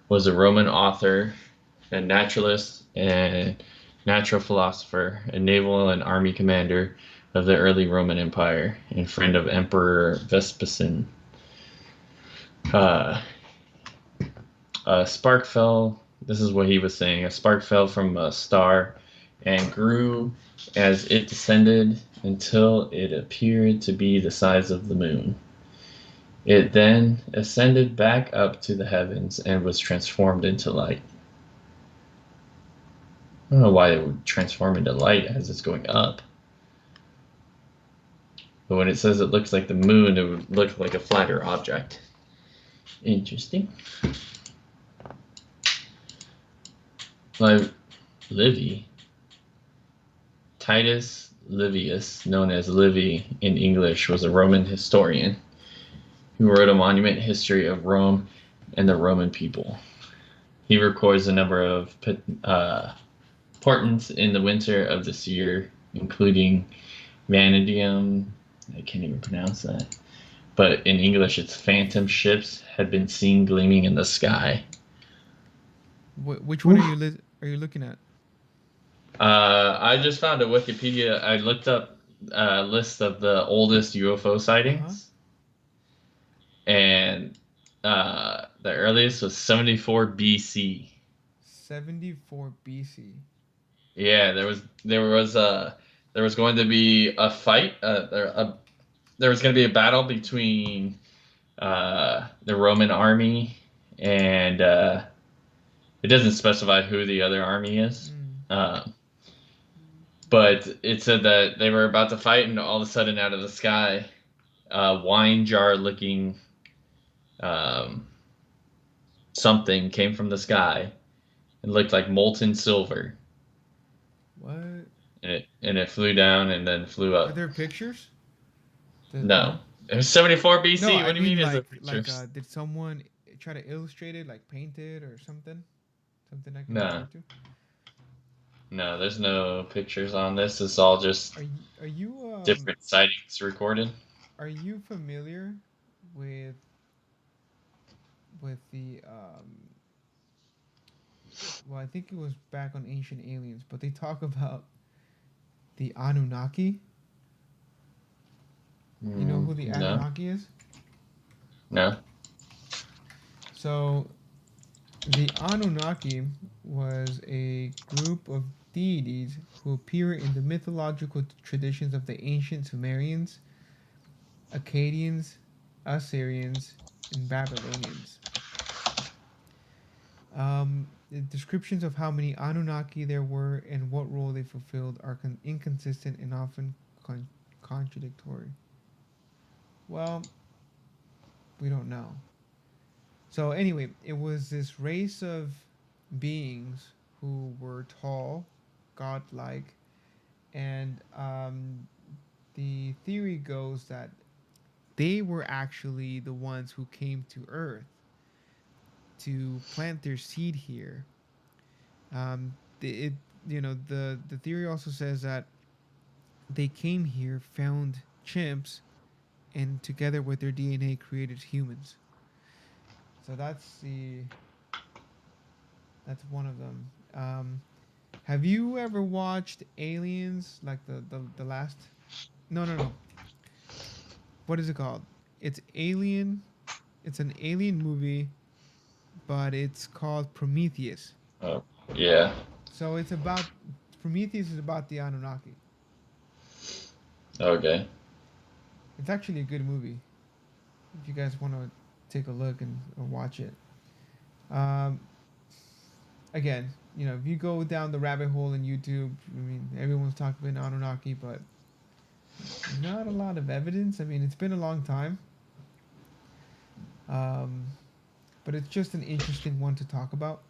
was a Roman author, a naturalist, and natural philosopher, a naval and army commander of the early Roman Empire, and friend of Emperor Vespasian. A spark fell, this is what he was saying, a spark fell from a star and grew as it descended until it appeared to be the size of the moon. It then ascended back up to the heavens and was transformed into light. I don't know why it would transform into light as it's going up. But when it says it looks like the moon, it would look like a flatter object. Interesting. Livy. Titus Livius, known as Livy in English, was a Roman historian who wrote a monument history of Rome and the Roman people. He records a number of portents in the winter of this year, including Vanadium, I can't even pronounce that, but in English it's phantom ships had been seen gleaming in the sky. Which one are you looking at? I just found a Wikipedia. I looked up a list of the oldest UFO Uh huh. sightings, and the earliest was 74 BC. 74 BC. Yeah, there was going to be a fight. There was going to be a battle between the Roman army and it doesn't specify who the other army is. Mm. Uh, but it said that they were about to fight, and all of a sudden, out of the sky, a wine jar looking um, something came from the sky and looked like molten silver. What? And it flew down and then flew Are up. there pictures? No. No. It was 74 No, BC. I What do you mean mean is there like pictures? did someone try to illustrate it, like paint it or something? Something I can refer No. to. No, there's no pictures on this. It's all just Are you different sightings recorded. are you familiar with the well, I think it was back on Ancient Aliens, but they talk about the Anunnaki. You know who the No. Anunnaki is? No. So the Anunnaki was a group of deities who appear in the mythological traditions of the ancient Sumerians, Akkadians, Assyrians, and Babylonians. The descriptions of how many Anunnaki there were and what role they fulfilled are inconsistent and often contradictory. Well, we don't know. So, anyway, it was this race of beings who were tall, godlike, and the theory goes that they were actually the ones who came to Earth to plant their seed here. It the theory also says that they came here, found chimps, and together with their DNA created humans. So that's one of them. Have you ever watched Aliens? Like the last? No, no, no. What is it called? It's Alien. It's an alien movie, but it's called Prometheus. Oh, yeah. So it's about Prometheus is about the Anunnaki. Okay. It's actually a good movie. If you guys want to take a look and or watch it. Um, Again, if you go down the rabbit hole in YouTube, I mean, everyone's talking about Anunnaki, but not a lot of evidence. I mean, it's been a long time, um, but it's just an interesting one to talk about.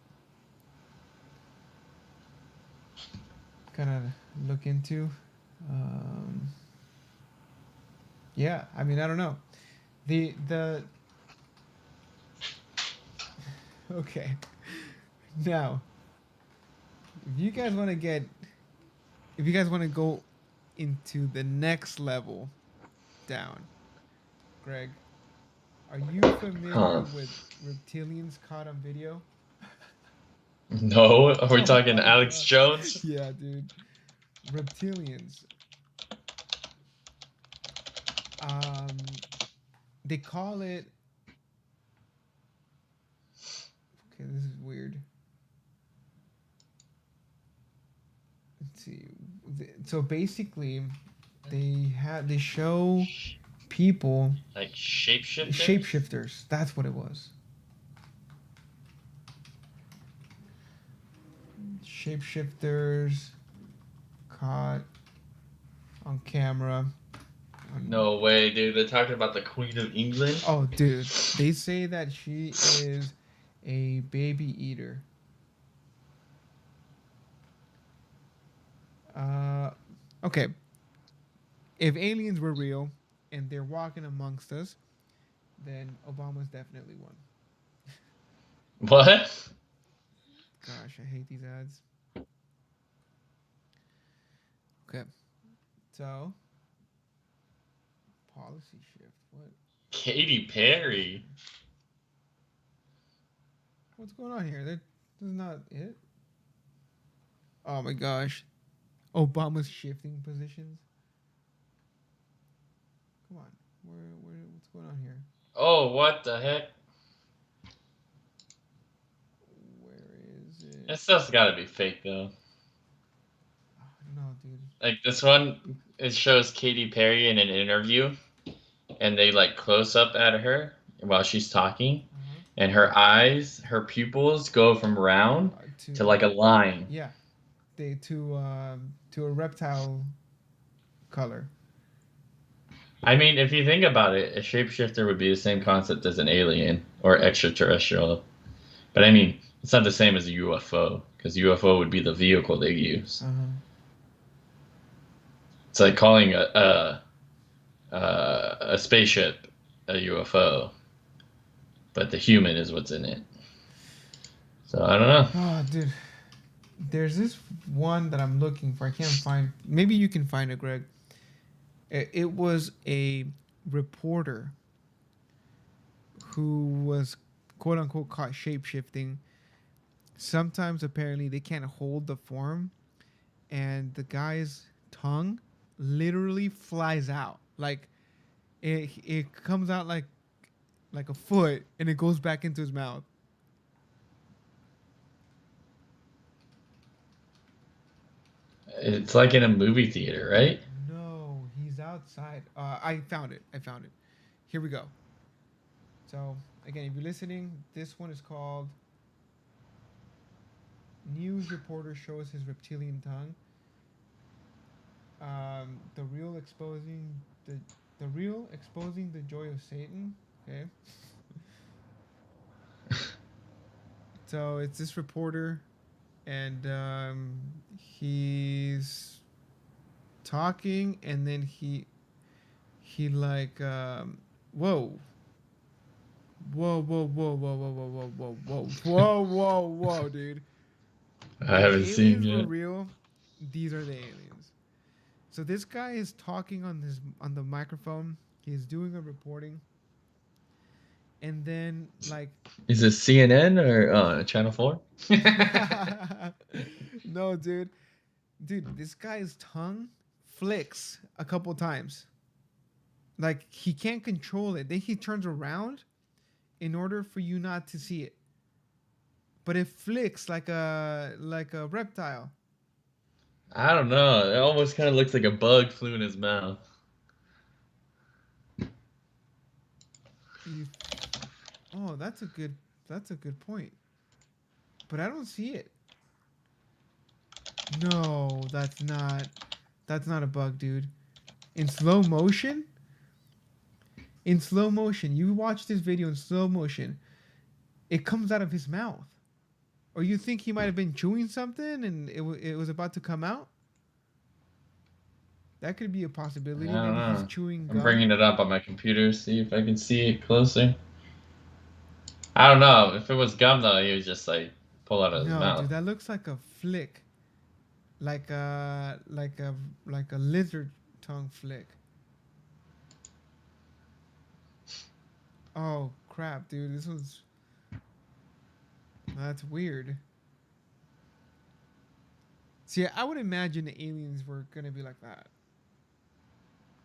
Kind of look into. Um, yeah, I mean, I don't know. The okay. Now, if you guys want to get, if you guys want to go into the next level down, Greg, are you familiar Huh. with reptilians caught on video? No, are we Oh talking my Alex god. Jones? Yeah, dude. Reptilians. Um, they call it. Okay, this is weird. Let's see. So basically, they show people Like shapeshifters? shapeshifters. That's what it was. Shapeshifters caught on camera. No way, dude. They're talking about the Queen of England? Oh, dude. They say that she is a baby eater. Uh, okay. If aliens were real and they're walking amongst us, then Obama's definitely one. What? Gosh, I hate these ads. Okay. So, policy shift. Katy Perry? What's going on here? That is not it. Oh my gosh. Obama's shifting positions. Come on, what's going on here? Oh, what the heck? Where is it? This stuff's gotta be fake though. Oh, no, dude. Like this one, it shows Katy Perry in an interview, and they like close up at her while she's talking, Uh-huh. and her eyes, her pupils go from round to To like a line. yeah, they to a reptile color. I mean, if you think about it, a shapeshifter would be the same concept as an alien or extraterrestrial. But I mean, it's not the same as a UFO because UFO would be the vehicle they use. Uh-huh. It's like calling a spaceship a UFO, but the human is what's in it. So I don't know. Oh, dude. There's this one that I'm looking for. I can't find. Maybe you can find it, Greg. It was a reporter who was quote unquote caught shape shifting. Sometimes apparently they can't hold the form, and the guy's tongue literally flies out. Like it comes out like a foot, and it goes back into his mouth. It's like in a movie theater, right? No, he's outside. I found it. I found it. Here we go. So again, if you're listening, this one is called "News Reporter Shows His Reptilian Tongue." The real exposing the real exposing the joy of Satan. Okay. So it's this reporter, and he's talking, and then he like whoa. Whoa, whoa, whoa, whoa, whoa, whoa, whoa, whoa, whoa, whoa, whoa, whoa, dude. I If haven't seen aliens were yet. real, these are the aliens. So this guy is talking on the microphone. He's doing a reporting, and then like, Is this CNN or Channel 4? no, dude, this guy's tongue flicks a couple times. Like he can't control it. Then he turns around in order for you not to see it, but it flicks like a reptile. I don't know. It almost kind of looks like a bug flew in his mouth. You, oh, that's a good point. But I don't see it. No, that's not a bug, dude. In slow motion, you watch this video in slow motion. It comes out of his mouth. Or you think he might have been chewing something and it was about to come out? That could be a I possibility. don't Maybe he's know. chewing I'm gum. bringing it up on my computer, see if I can see it closer. I don't know. If it was gum, though, he would just like pull out of his No, mouth. dude, that looks like a flick, like a lizard tongue flick. Oh crap, dude, that's weird. See, I would imagine the aliens were gonna be like that.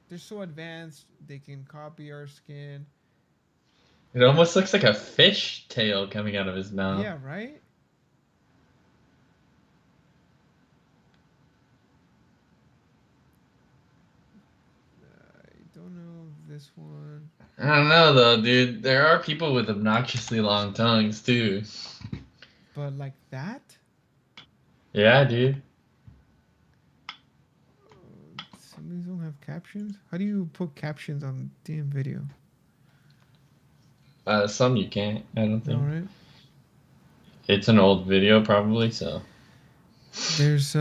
They're so advanced, they can copy our skin. It almost looks like a fish tail coming out of his mouth. Yeah, right? I don't know if this one. I don't know, though, dude. There are people with obnoxiously long tongues, too. But like that? Yeah, dude. Some of these don't have captions. How do you put captions on damn video? Some you can't, I don't No, think. right? It's an old video, probably, so. There's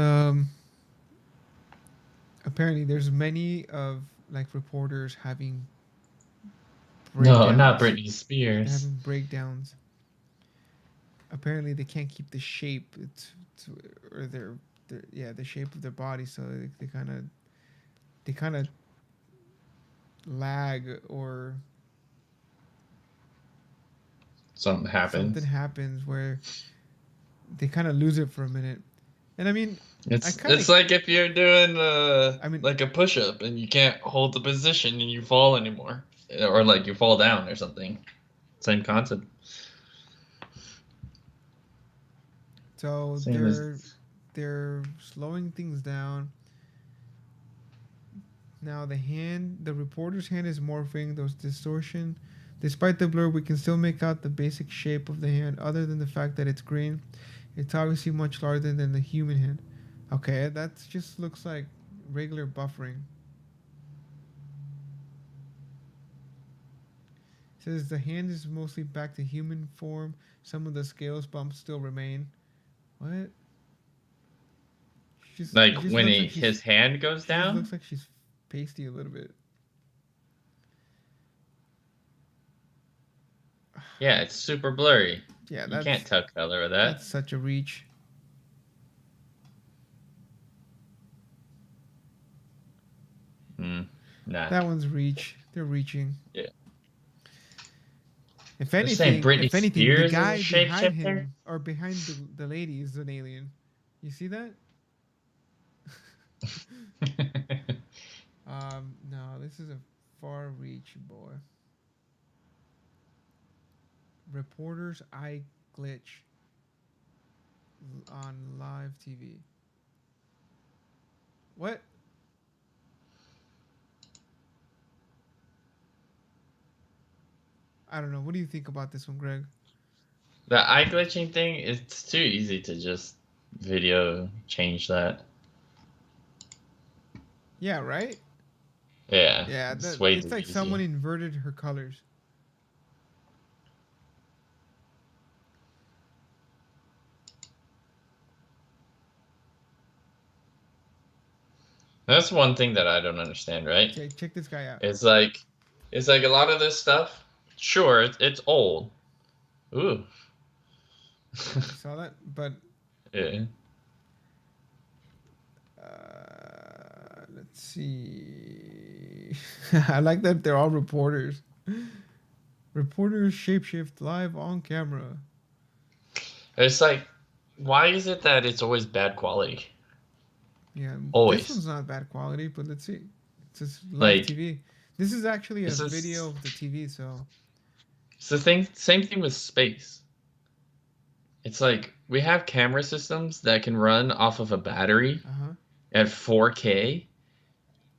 apparently there's many of like reporters having No, not breakdowns. Britney They're Spears. having breakdowns. Apparently they can't keep the shape or their yeah, the shape of their body, so they kind of lag, or Something something happens. happens where they kind of lose it for a minute. And I mean, I kind It's of, like if you're doing I mean, like a push up and you can't hold the position and you fall anymore, or like you fall down or something. Same concept. so Same as they're slowing things down. Now the reporter's hand is morphing. Those distortion. Despite the blur, we can still make out the basic shape of the hand. Other than the fact that it's green, it's obviously much larger than the human hand. Okay, that just looks like regular buffering. It says the hand is mostly back to human form. Some of the scales bumps still remain. What? like It just when looks like his hand goes she just looks down. like she's pasty a little bit. Yeah, it's super blurry. Yeah, You can't tell color with that's that. such a reach. Hmm. Nah. That one's reach. They're reaching. Yeah. They're saying Britney If anything, the Spears is a guy behind shapeshifter. him or behind the lady is an alien. You see that? No, this is a far reach, boy. Reporter's eye glitch on live TV. What? I don't know. What do you think about this one, Greg? The eye glitching thing, it's too easy to just video change that. Yeah, right? Yeah, Yeah, it's that way it's too like someone easy. inverted her colors. That's one thing that I don't understand, right? Check this guy out. It's like it's like a lot of this stuff. Sure, it's old. Ooh. You saw that? But Yeah. let's see. I like that they're all reporters. Reporters shapeshift live on camera. It's like, why is it that it's always bad quality? Yeah, this Always. one's not bad quality, but let's see. It's just live Like, TV. This is actually a this video is of the TV, so it's the thing. Same thing with space. It's like we have camera systems that can run off of a battery uh huh. at 4K,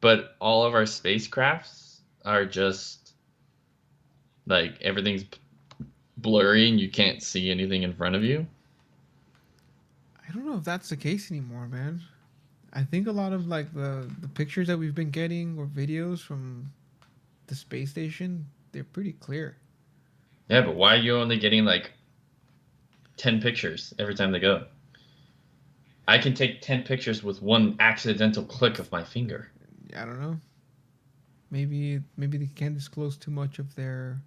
but all of our spacecrafts are just like everything's blurry and you can't see anything in front of you. I don't know if that's the case anymore, man. I think a lot of like the pictures that we've been getting or videos from the space station, they're pretty clear. Yeah, but why are you only getting like 10 pictures every time they go? I can take 10 pictures with one accidental click of my finger. I don't know. Maybe they can't disclose too much of their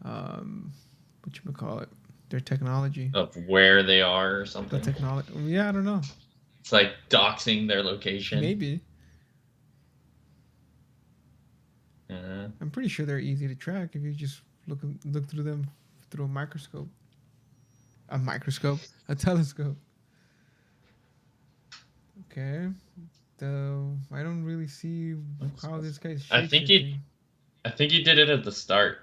what you call it, their technology. Of where they are or The something. technology. Yeah, I don't know. It's like doxing their location. Maybe. Uh, I'm pretty sure they're easy to track if you just look through them through a microscope. A microscope, a telescope. Okay. I don't really see how this guy's I shape think he, shifting. I think he did it at the start.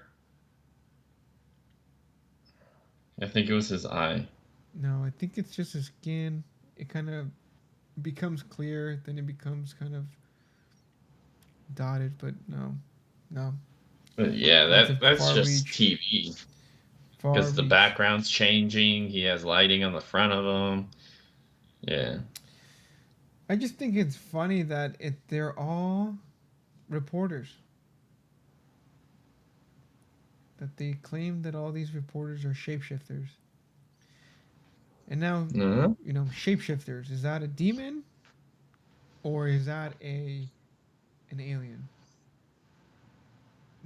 I think it was his eye. No, I think it's just a skin. It kind of becomes clear, then it becomes kind of dotted, but no, But yeah, that's a that's far just reach. TV Far because the reach. background's changing. He has lighting on the front of him. Yeah. I just think it's funny that they're all reporters. That they claim that all these reporters are shapeshifters. And now, Uh-huh. shapeshifters, is that a demon or is that an alien?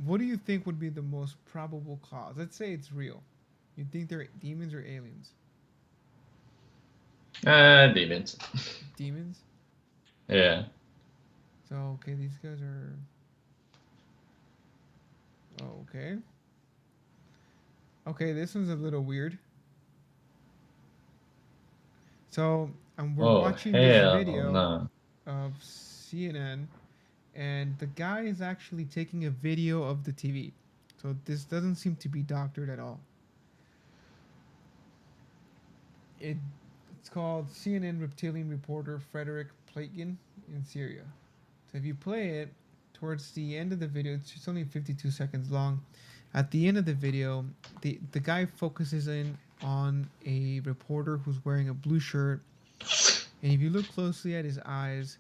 What do you think would be the most probable cause? Let's say it's real. You think they're demons or aliens? Demons. Demons? Yeah. So, okay, these guys are. Oh, okay. Okay, this one's a little weird. So, and we're Oh watching this hell video no. of CNN, and the guy is actually taking a video of the TV. So this doesn't seem to be doctored at all. It, it's called CNN reptilian reporter Frederick Plagin in Syria. So if you play it, towards the end of the video, it's only 52 seconds long. At the end of the video, the guy focuses in on a reporter who's wearing a blue shirt, and if you look closely at his eyes,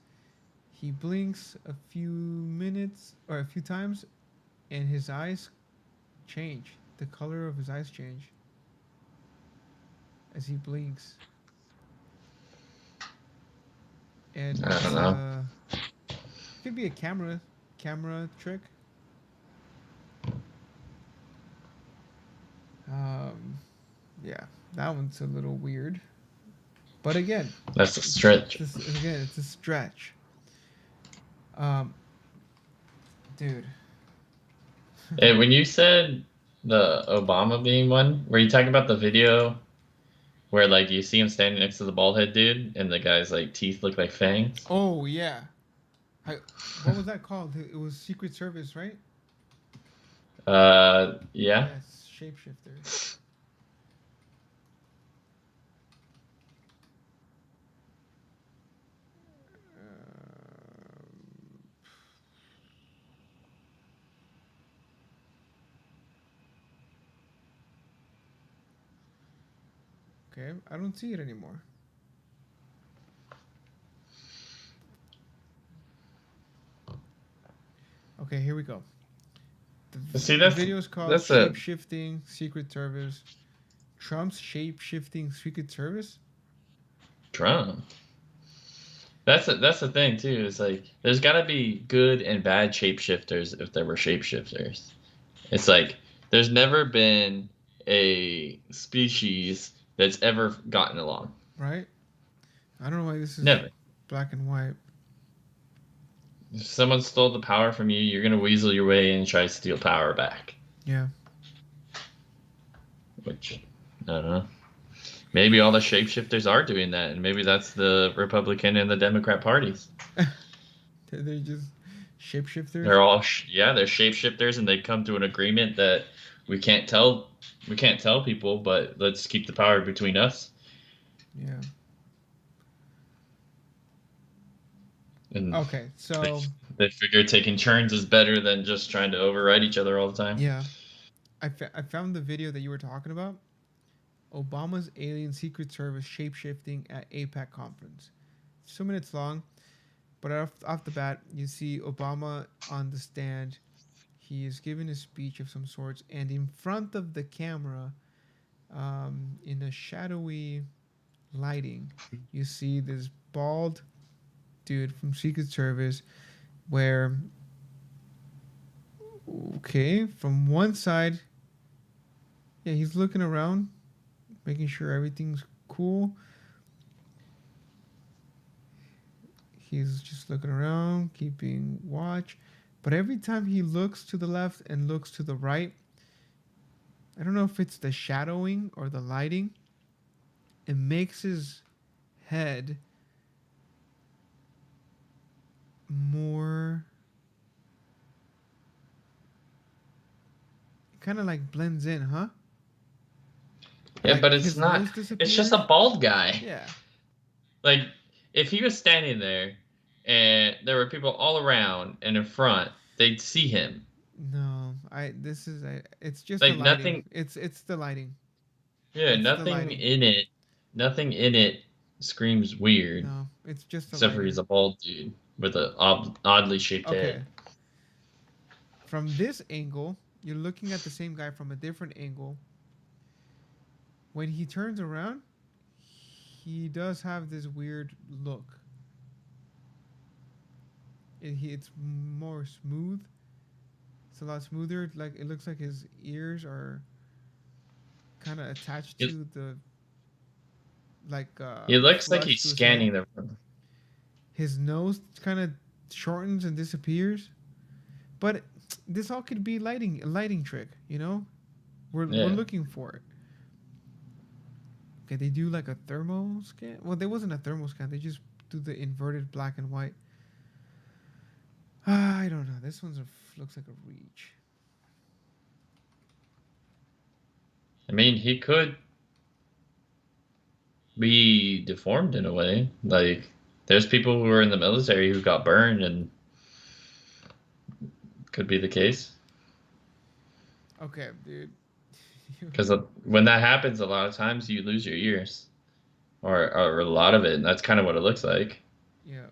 he blinks a few minutes or a few times, and his eyes change. The color of his eyes change as he blinks, and I don't it's know. it could be a camera trick. Um, yeah, that one's a little weird. But again, That's a stretch. it's a stretch. Um, dude. Hey, when you said the Obama being one, were you talking about the video where like you see him standing next to the bald head dude and the guy's like teeth look like fangs? Oh yeah. I, what was that called? It was Secret Service, right? Yeah. Yes, shapeshifter. Um, okay, I don't see it anymore. Okay, here we go. See, The video is called that's a Shapeshifting Secret Service. Trump's Shapeshifting Secret Service? Trump. That's the thing too. Is like there's got to be good and bad shapeshifters if there were shapeshifters. It's like there's never been a species that's ever gotten along. Right? I don't know why this is Never. black and white. If someone stole the power from you, you're gonna weasel your way in and try to steal power back. Yeah. Which I don't know. Maybe all the shapeshifters are doing that, and maybe that's the Republican and the Democrat parties. They're just shapeshifters. They're all yeah, they're shapeshifters, and they come to an agreement that we can't tell people, but let's keep the power between us. Yeah. And Okay, they, so they figure taking turns is better than just trying to override each other all the time. yeah, I found the video that you were talking about. Obama's alien Secret Service shapeshifting at APAC conference. It's 2 minutes long, but off the bat, you see Obama on the stand. He is giving a speech of some sorts, and in front of the camera, in a shadowy lighting, you see this bald dude from Secret Service, where okay, from one side, yeah, he's looking around, making sure everything's cool. He's just looking around, keeping watch. But every time he looks to the left and looks to the right, I don't know if it's the shadowing or the lighting, it makes his head more, kind of like blends in, huh? Yeah, Like but it's his not. nose It's disappears. just a bald guy. Yeah. Like if he was standing there and there were people all around and in front, they'd see him. No, it's just the Like lighting. nothing. It's the lighting. Yeah, It's the nothing lighting. in it. Nothing in it screams weird, No, it's just the except for lighting. he's a bald dude with a oddly shaped Okay. head. From this angle, you're looking at the same guy from a different angle. When he turns around, he does have this weird look. It's more smooth. It's a lot smoother. Like it looks like his ears are kind of attached He, to the like he looks like flush he's to his head. scanning the room. His nose kind of shortens and disappears. But this all could be a lighting trick, you know? We're Yeah. looking for it. Okay, they do like a thermal scan. Well, there wasn't a thermal scan. They just do the inverted black and white. I don't know. This one's looks like a reach. I mean, he could be deformed in a way. Like, there's people who were in the military who got burned, and could be the case. Okay, dude. Because when that happens, a lot of times you lose your ears, or a lot of it, and that's kind of what it looks like. Yeah.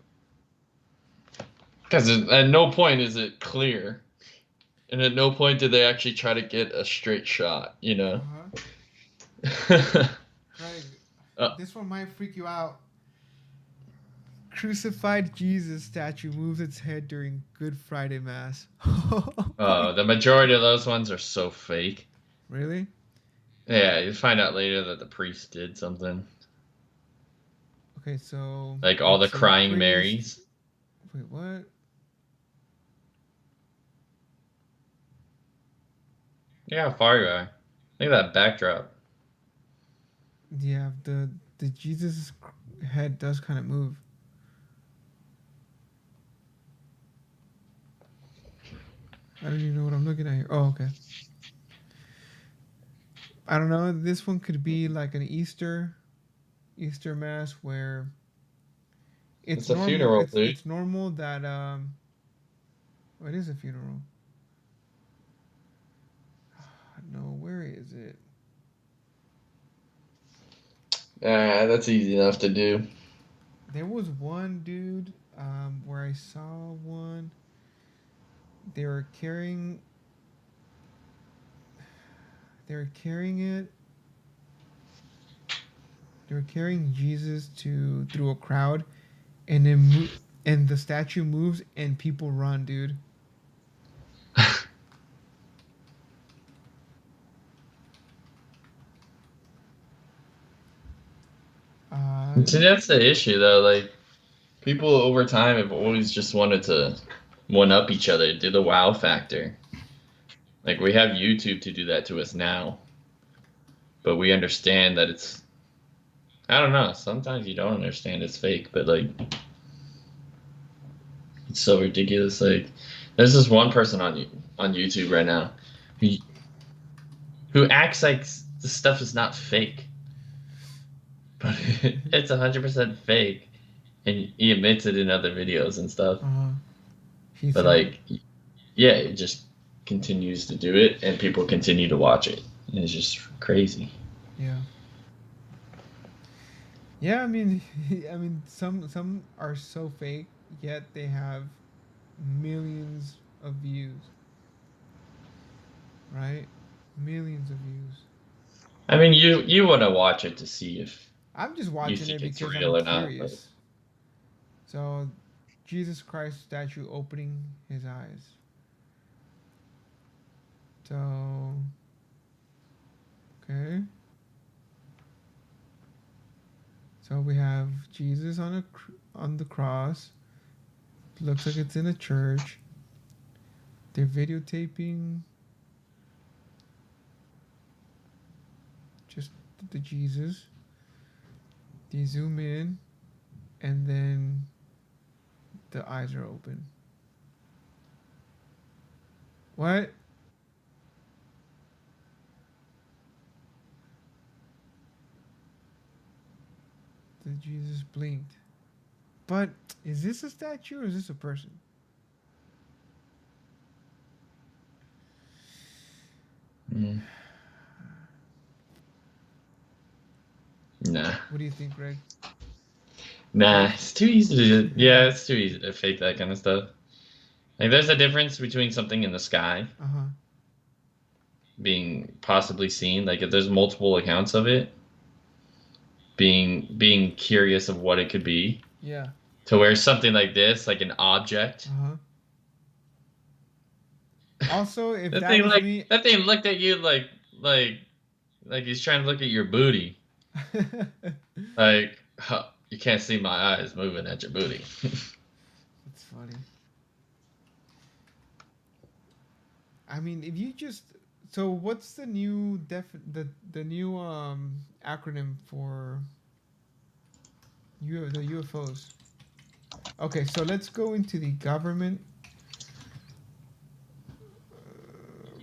Because at no point is it clear, and at no point did they actually try to get a straight shot. You Uh know. huh. Greg, uh, this one might freak you out. Crucified Jesus statue moves its head during Good Friday Mass. the majority of those ones are so fake. Really? Yeah, you find out later that the priest did something. Okay, so Like all the let's see. crying Priest. Marys. Wait, what? Yeah, how far you are. Look at that backdrop. Yeah, the Jesus head does kind of move. I don't even know what I'm looking at here. Oh, okay. I don't know. This one could be like an Easter mass where it's It's a normal. funeral, It's dude. it's normal that it is a funeral. No, where is it? That's easy enough to do. There was one dude where I saw one. They were carrying. They were carrying it. They were carrying Jesus to through a crowd, and and the statue moves and people run, dude. See, that's the issue, though. Like, people over time have always just wanted to one up each other, do the wow factor. Like, we have YouTube to do that to us now, but we understand that it's. I don't know. Sometimes you don't understand it's fake, but like, it's so ridiculous. Like, there's this one person on YouTube right now who who acts like the stuff is not fake, but it's 100% fake, and he admits it in other videos and stuff. He's But like, yeah, it just continues to do it, and people continue to watch it. And it's just crazy. yeah. Yeah, I mean, some are so fake, yet they have millions of views, right? Millions of views. I mean, you want to watch it to see if I'm just you watching think it it's because I'm real or not. But curious. So, Jesus Christ statue opening his eyes. So, okay. So we have Jesus on the cross. Looks like it's in a church. They're videotaping just the Jesus. They zoom in, and then the eyes are open. What? The Jesus blinked. But is this a statue or is this a person? nah, What do you think, Greg? nah, Fake? it's too easy to. Yeah, it's too easy to fake that kind of stuff. Like, there's a difference between something in the sky Uh huh. being possibly seen. Like, if there's multiple accounts of it, being curious of what it could be, Yeah. to where something like this, like an object, Uh huh. Also, if that that thing was like me. that thing looked at you like he's trying to look at your booty. Like, huh, you can't see my eyes moving at your booty. That's funny. I mean, if you just So what's the new the new acronym for the UFOs? Okay, so let's go into the government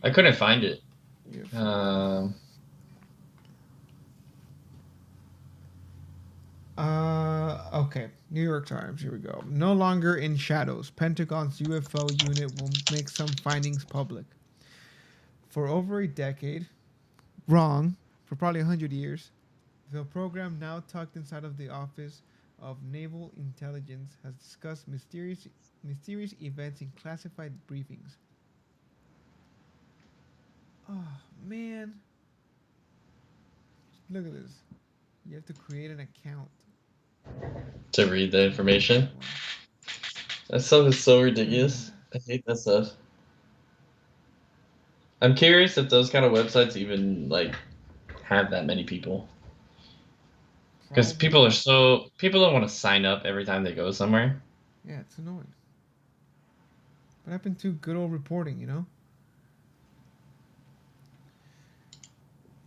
I couldn't find it. UFO. Um, Okay. New York Times. Here we go. No longer in shadows. Pentagon's UFO unit will make some findings public. For over a decade, wrong, for probably 100 years, the program now tucked inside of the Office of Naval Intelligence has discussed mysterious events in classified briefings. Oh, man. Look at this. You have to create an account. to read the To read information. that one. That stuff is so ridiculous. I hate that stuff. I'm curious if those kind of websites even like have that many people. Because Probably not. people don't want to sign up every time they go somewhere. Yeah, it's annoying. What happened to good old reporting, you know?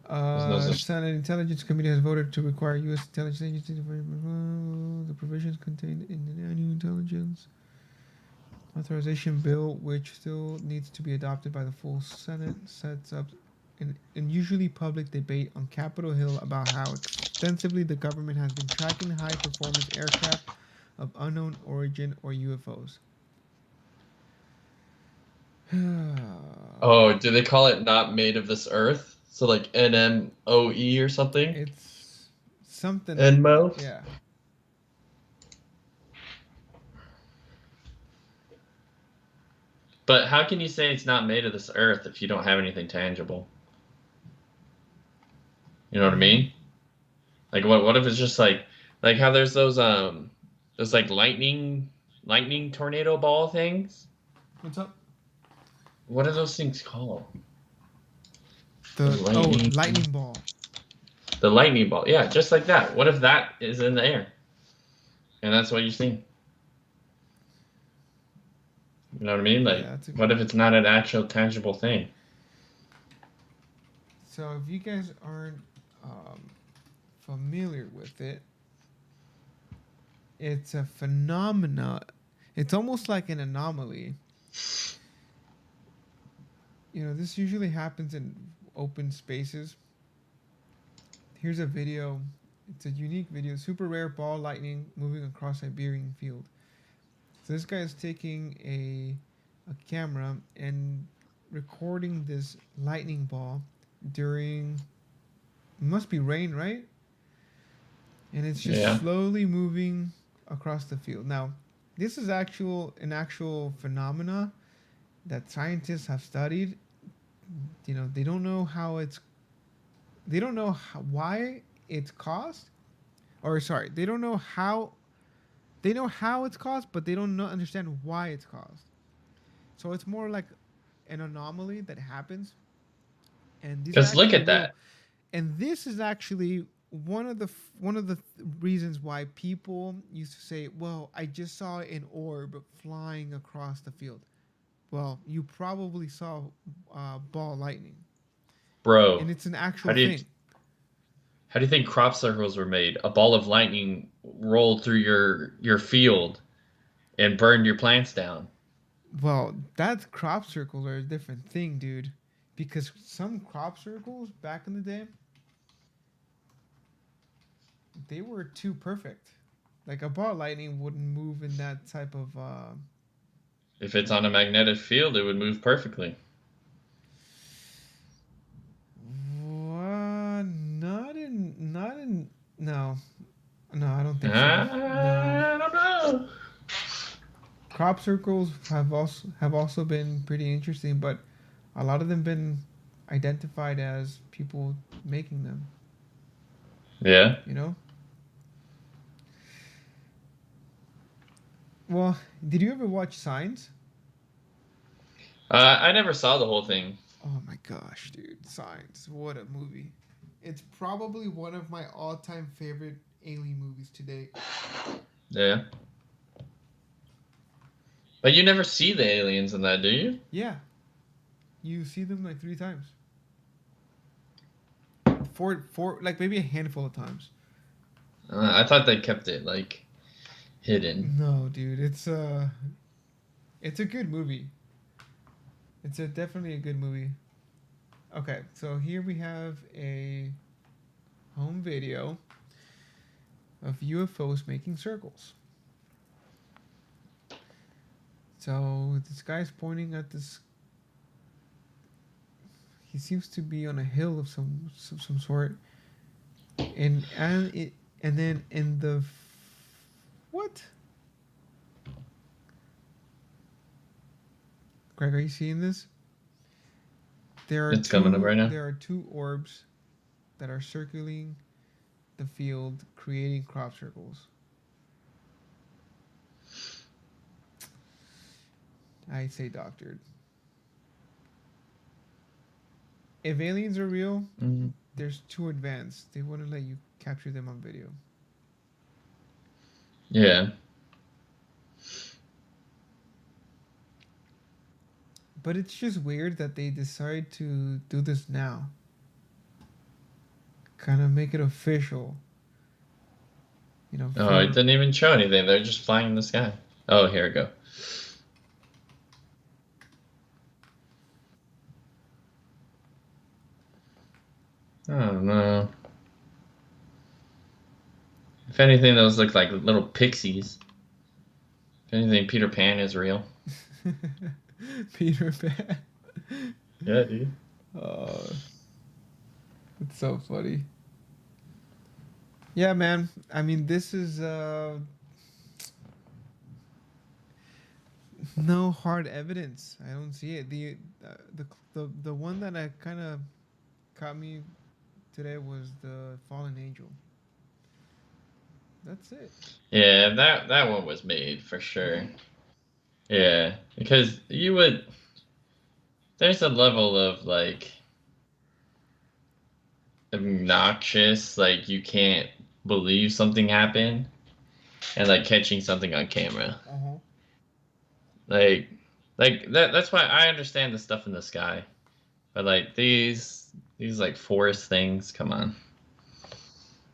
There's no such. Senate Intelligence Committee has voted to require U.S. intelligence agencies to the provisions contained in the annual intelligence authorization bill, which still needs to be adopted by the full Senate, sets up an unusually public debate on Capitol Hill about how extensively the government has been tracking high performance aircraft of unknown origin or UFOs. Oh, do they call it not made of this earth? So like NMOE or something? It's something like that, NMO? yeah. But how can you say it's not made of this earth if you don't have anything tangible? You know what I Mm-hmm. mean? Like what if it's just like how there's those like lightning tornado ball things? What's up? What are those things called? The The lightning lightning ball. the lightning ball. Yeah, just like that. What if that is in the air? And that's what you see. You know what I mean? Yeah, Like that's a good what if one. it's not an actual tangible thing? So if you guys aren't familiar with it, it's a phenomena. It's almost like an anomaly. You know, this usually happens in open spaces. Here's a video. It's a unique video. Super rare ball lightning moving across Siberian field. So this guy is taking a camera and recording this lightning ball during, it must be rain, right? And it's just Yeah. slowly moving across the field. Now, this is an actual phenomena that scientists have studied. You know, they don't know why it's caused, or sorry, they don't know how they know how it's caused, but they don't know, understand why it's caused. So it's more like an anomaly that happens, and these are Because look actually at real. that. And this is actually one of the reasons why people used to say, "Well, I just saw an orb flying across the field." Well, you probably saw ball lightning, and Bro, it's an how actual do you thing. how do you think crop circles were made? A ball of lightning rolled through your field and burned your plants down. Well, that's crop circles are a different thing, dude. Because some crop circles back in the day, they were too perfect. Like a ball lightning wouldn't move in that type of If it's on a magnetic field, it would move perfectly. not in no. No, I don't think so. No. I don't know. Crop circles have also been pretty interesting, but a lot of them been identified as people making them, Yeah. you know? Well, did you ever watch Signs? I never saw the whole thing. Oh my gosh, dude. Signs. What a movie. It's probably one of my all-time favorite alien movies to date. Yeah. But you never see the aliens in that, do you? Yeah, you see them like 3 times. four, like maybe a handful of times. I thought they kept it like hidden. No, dude, it's a good movie. It's definitely a good movie. Okay, so here we have a home video of UFOs making circles. So this guy's pointing at this. He seems to be on a hill of some sort, and then in the what? Greg, are you seeing this? It's coming up right now. There are two orbs that are circling the field, creating crop circles. I say doctored. If aliens are real, there's too advanced. They wouldn't let you capture them on video. Yeah. But it's just weird that they decide to do this now. Kind of make it official. You know. Oh, it didn't even show anything. They're just flying in the sky. Oh, here we go. Oh no. If anything, those look like little pixies. If anything, Peter Pan is real. Peter Pan. Yeah, dude. It's so funny. Yeah, man. I mean, this is no hard evidence. I don't see it. The one that I kind of caught me today was the fallen angel. That's it. Yeah, that one was made for sure. Yeah, because you would. There's a level of like obnoxious, like you can't believe something happened, and like catching something on camera. Like that's why I understand the stuff in the sky, but like these like forest things, come on.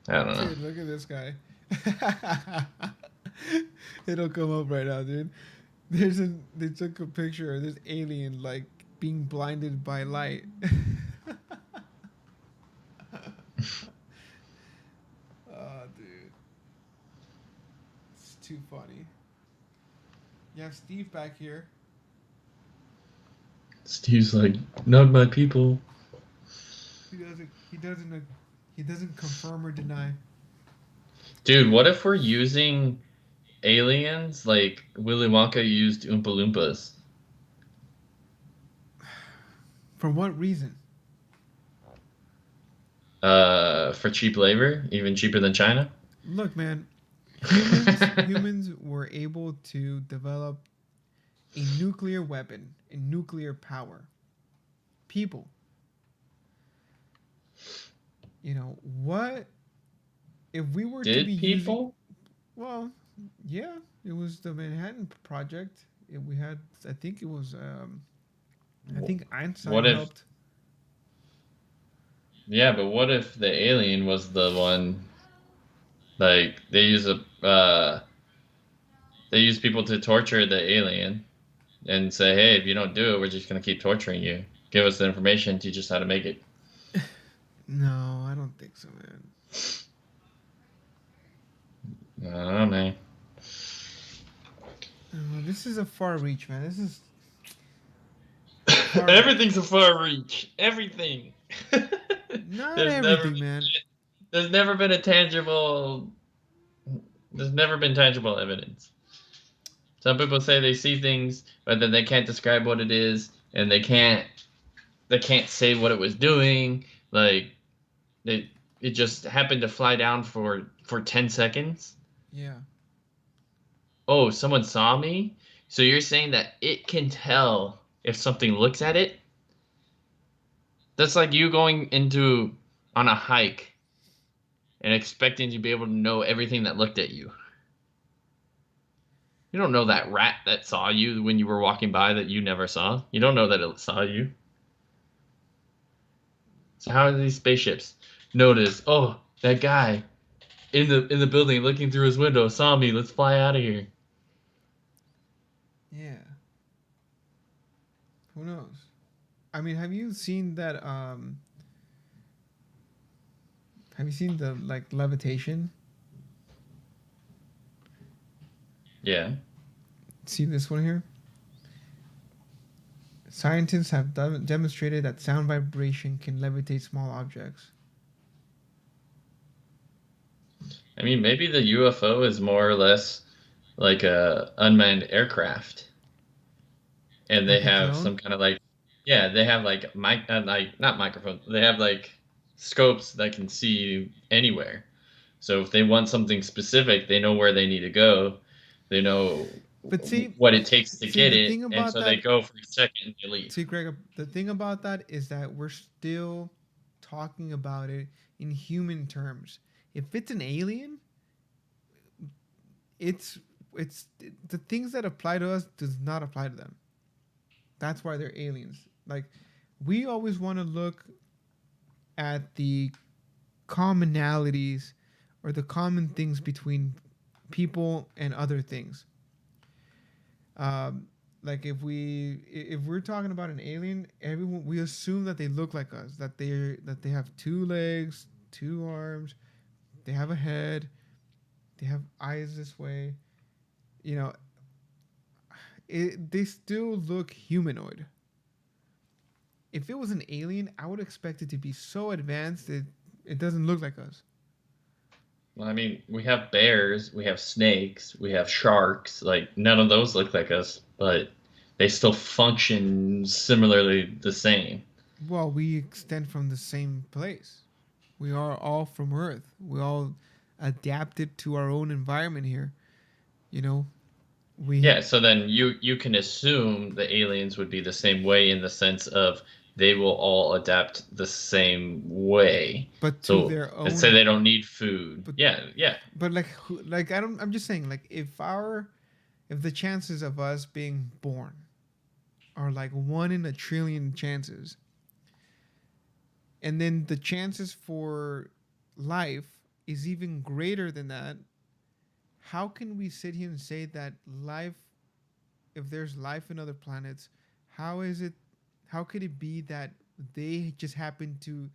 I don't know. Dude, look at this guy. It'll come up right now, dude. They took a picture of this alien like being blinded by light. Oh, dude. It's too funny. You have Steve back here. Steve's like, not my people. He doesn't confirm or deny. Dude, what if we're using aliens like Willy Wonka used Oompa Loompas? For what reason? For cheap labor, even cheaper than China. Look, man, humans were able to develop a nuclear weapon, a nuclear power. People. You know, what if we were to be people? Well, yeah, it was the Manhattan Project. We had, I think it was, I think Einstein helped. Yeah, but what if the alien was the one? Like they use people to torture the alien, and say, hey, if you don't do it, we're just gonna keep torturing you. Give us the information, teach us how to make it. No, I don't think so, man. I don't know, man. This is a far reach, man. This is everything's a far reach. Everything. Not everything, man. There's never been tangible evidence. Some people say they see things, but then they can't describe what it is, and they can't say what it was doing. Like it just happened to fly down for 10 seconds. Yeah. Oh, someone saw me? So you're saying that it can tell if something looks at it? That's like you going on a hike and expecting to be able to know everything that looked at you. You don't know that rat that saw you when you were walking by that you never saw. You don't know that it saw you. So how are these spaceships? notice, oh, that guy in the building looking through his window saw me. Let's fly out of here. Yeah. Who knows? I mean, have you seen that? Have you seen the like levitation? Yeah. See this one here? Scientists have demonstrated that sound vibration can levitate small objects. I mean, maybe the UFO is more or less like a unmanned aircraft, and they Like a have drone? some kind of like, yeah, they have like like not microphones. They have like scopes that can see anywhere. So if they want something specific, they know where they need to go. They know But what it takes to see get the it, thing and about so they that, go for a second and they leave. see Greg, the thing about that is that we're still talking about it in human terms. If it's an alien, it's it's the things that apply to us does not apply to them. That's why they're aliens. Like we always want to look at the commonalities or the common things between people and other things. Um, like if we're talking about an alien, everyone we assume that they look like us, that they have two legs, two arms, they have a head, they have eyes this way. You know, they still look humanoid. If it was an alien, I would expect it to be so advanced that it doesn't look like us. Well, I mean, we have bears, we have snakes, we have sharks. Like none of those look like us, but they still function similarly the same. Well, we extend from the same place. We are all from Earth. We all adapted to our own environment here. You know, we Yeah, so then you can assume the aliens would be the same way in the sense of they will all adapt the same way. but to So their let's say own. they don't need food. But Yeah, yeah. like like I don't. I'm just saying like if the chances of us being born are like 1 in a trillion chances, and then the chances for life is even greater than that, how can we sit here and say that life, if there's life in other planets, how is it, how could it be that they just happen to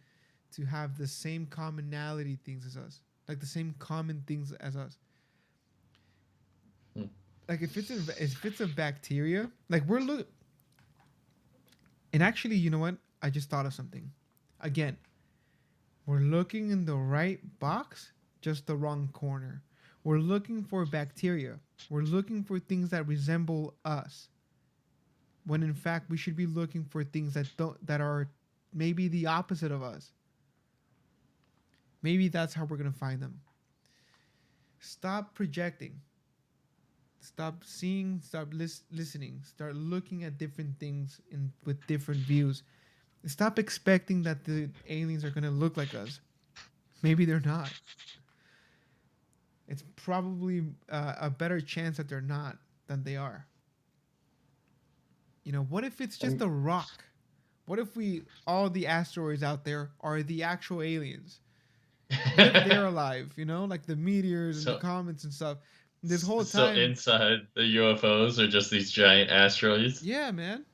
have the same commonality things as us, like the same common things as us? Hmm. Like if it's a bacteria, like we're look, and actually, you know what? I just thought of something. Again, we're looking in the right box, just the wrong corner. We're looking for bacteria. We're looking for things that resemble us, when in fact we should be looking for things that are maybe the opposite of us. Maybe that's how we're gonna find them. Stop projecting. Stop seeing. Stop listening. Start looking at different things in with different views. Stop expecting that the aliens are gonna look like us. Maybe they're not. It's probably a better chance that they're not than they are. You know, what if it's just Um, a rock? What if we all the asteroids out there are the actual aliens? What if they're alive? You know, like the meteors and the so comets and stuff. This whole so time, inside the UFOs are just these giant asteroids. yeah, man.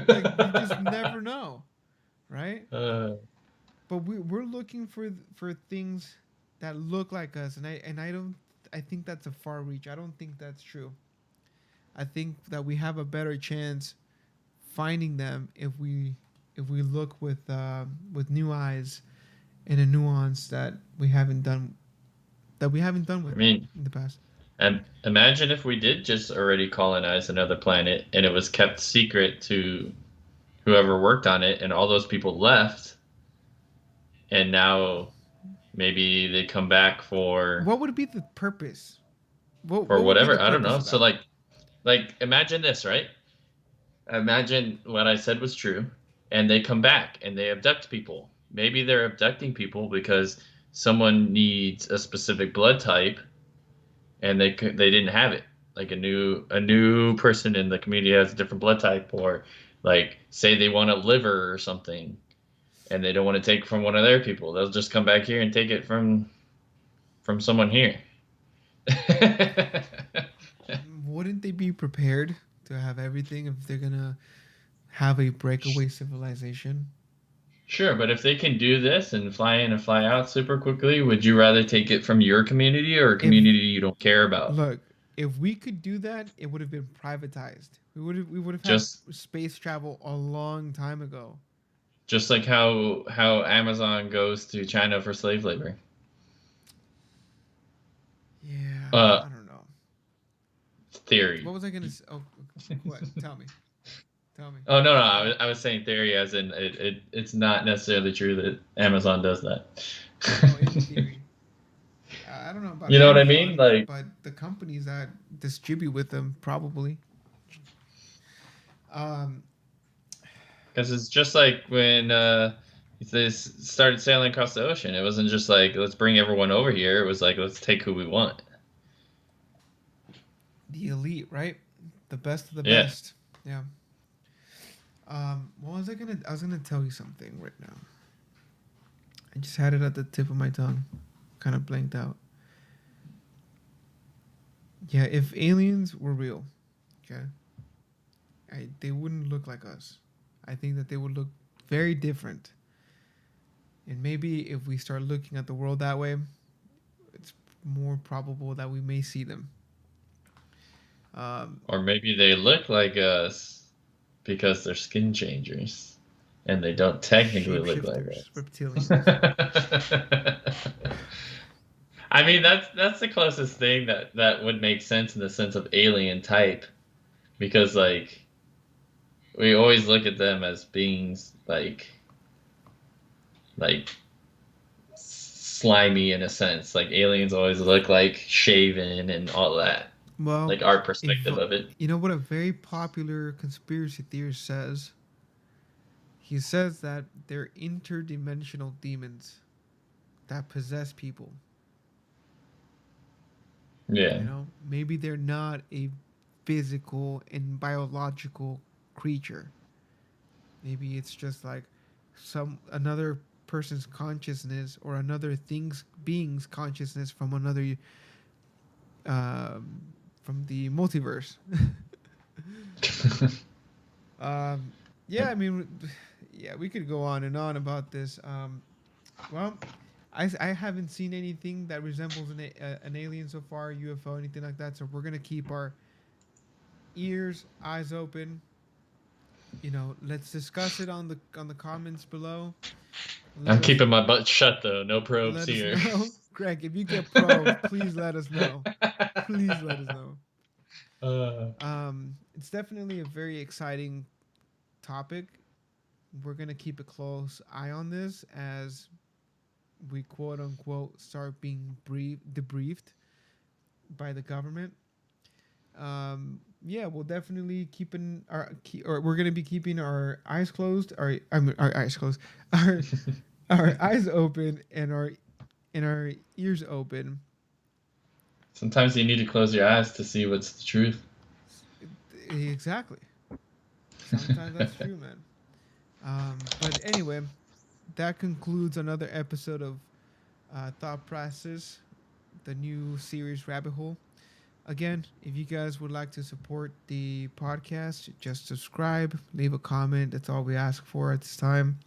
Like you just never know, right? uh, But we're looking for things that look like us, and I don't. I think that's a far reach. I don't think that's true. I think that we have a better chance finding them if we look with new eyes and a nuance that we haven't done I with mean, in the past. and imagine if we did just already colonize another planet and it was kept secret to whoever worked on it, and all those people left, and now maybe they come back What would be the purpose? for What would be the whatever. I don't purpose know. of So that? like imagine this, right? Imagine what I said was true, and they come back and they abduct people. Maybe they're abducting people because someone needs a specific blood type and they didn't have it. Like a new person in the community has a different blood type, or like say they want a liver or something, and they don't want to take from one of their people. They'll just come back here and take it from someone here. Wouldn't they be prepared to have everything if they're gonna have a breakaway civilization? Sure, but if they can do this and fly in and fly out super quickly, would you rather take it from your community or a If community you don't care about? look, if we could do that, it would have been privatized. We would have had Just space travel a long time ago. just like how Amazon goes to China for slave labor. Yeah, Uh, I don't know. theory. What was I gonna? Oh, what? Tell me. Tell me. Oh no, I was saying theory as in it's not necessarily true that Amazon does that. Oh, in theory. I don't know about You know what I mean? Amazon, Like, but the companies that distribute with them probably. Um, because it's just like when they started sailing across the ocean. It wasn't just like let's bring everyone over here. It was like let's take who we want. the elite, right? The best of the Yeah. best. Yeah. What was I gonna? I was gonna tell you something right now. I just had it at the tip of my tongue, kind of blanked out. Yeah, if aliens were real, okay, they wouldn't look like us. I think that they would look very different. And maybe if we start looking at the world that way, it's more probable that we may see them. Um, Or maybe they look like us because they're skin changers and they don't technically look like Shapeshifters, us. reptilians. I mean, that's the closest thing that would make sense in the sense of alien type, because like we always look at them as beings like slimy in a sense. Like aliens always look like shaven and all that. Well, Like our if perspective of it. you know what a very popular conspiracy theorist says, he says that they're interdimensional demons that possess people. Yeah. You know, maybe they're not a physical and biological creature. Maybe it's just like some another person's consciousness or another thing's being's consciousness um, from the multiverse. um, yeah, I mean, yeah, we could go on and on about this. Well, I haven't seen anything that resembles an alien so far, UFO, anything like that. So we're gonna keep our ears, eyes open. You know, let's discuss it on the comments below. Let I'm us keeping my butt shut though. No probes let us here. know, Greg. If you get probed, please let us know. Please let us know. uh, It's definitely a very exciting topic. We're gonna keep a close eye on this as we quote unquote start being debriefed by the government. Yeah, we'll definitely or we're gonna be keeping our eyes closed. Our eyes closed. Our our eyes open and our ears open. Sometimes you need to close your eyes to see what's the truth. Exactly. Sometimes that's true, man. But anyway, that concludes another episode of Thought Process, the new series Rabbit Hole. Again, if you guys would like to support the podcast, just subscribe, leave a comment. That's all we ask for at this time.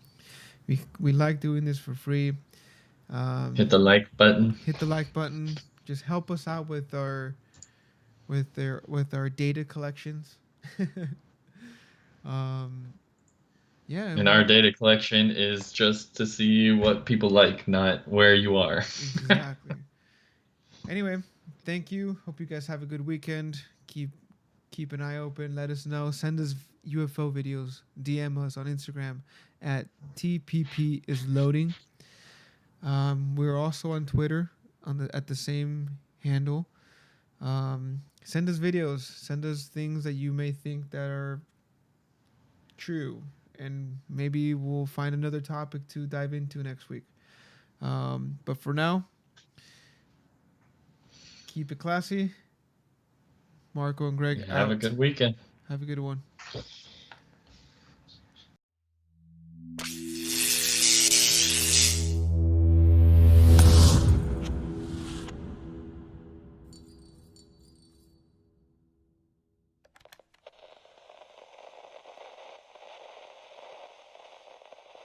We like doing this for free. Hit the like button. Hit the like button. Just help us out with our data collections. um, yeah, And our data collection is just to see what people like, not where you are. exactly. Anyway, thank you. Hope you guys have a good weekend. Keep an eye open. Let us know. Send us UFO videos. DM us on Instagram at TPP is loading. We're also on Twitter at the same handle. Send us videos. Send us things that you may think that are true, and maybe we'll find another topic to dive into next week. But for now, keep it classy. Marco and Greg Have a out. good weekend. Have a good one.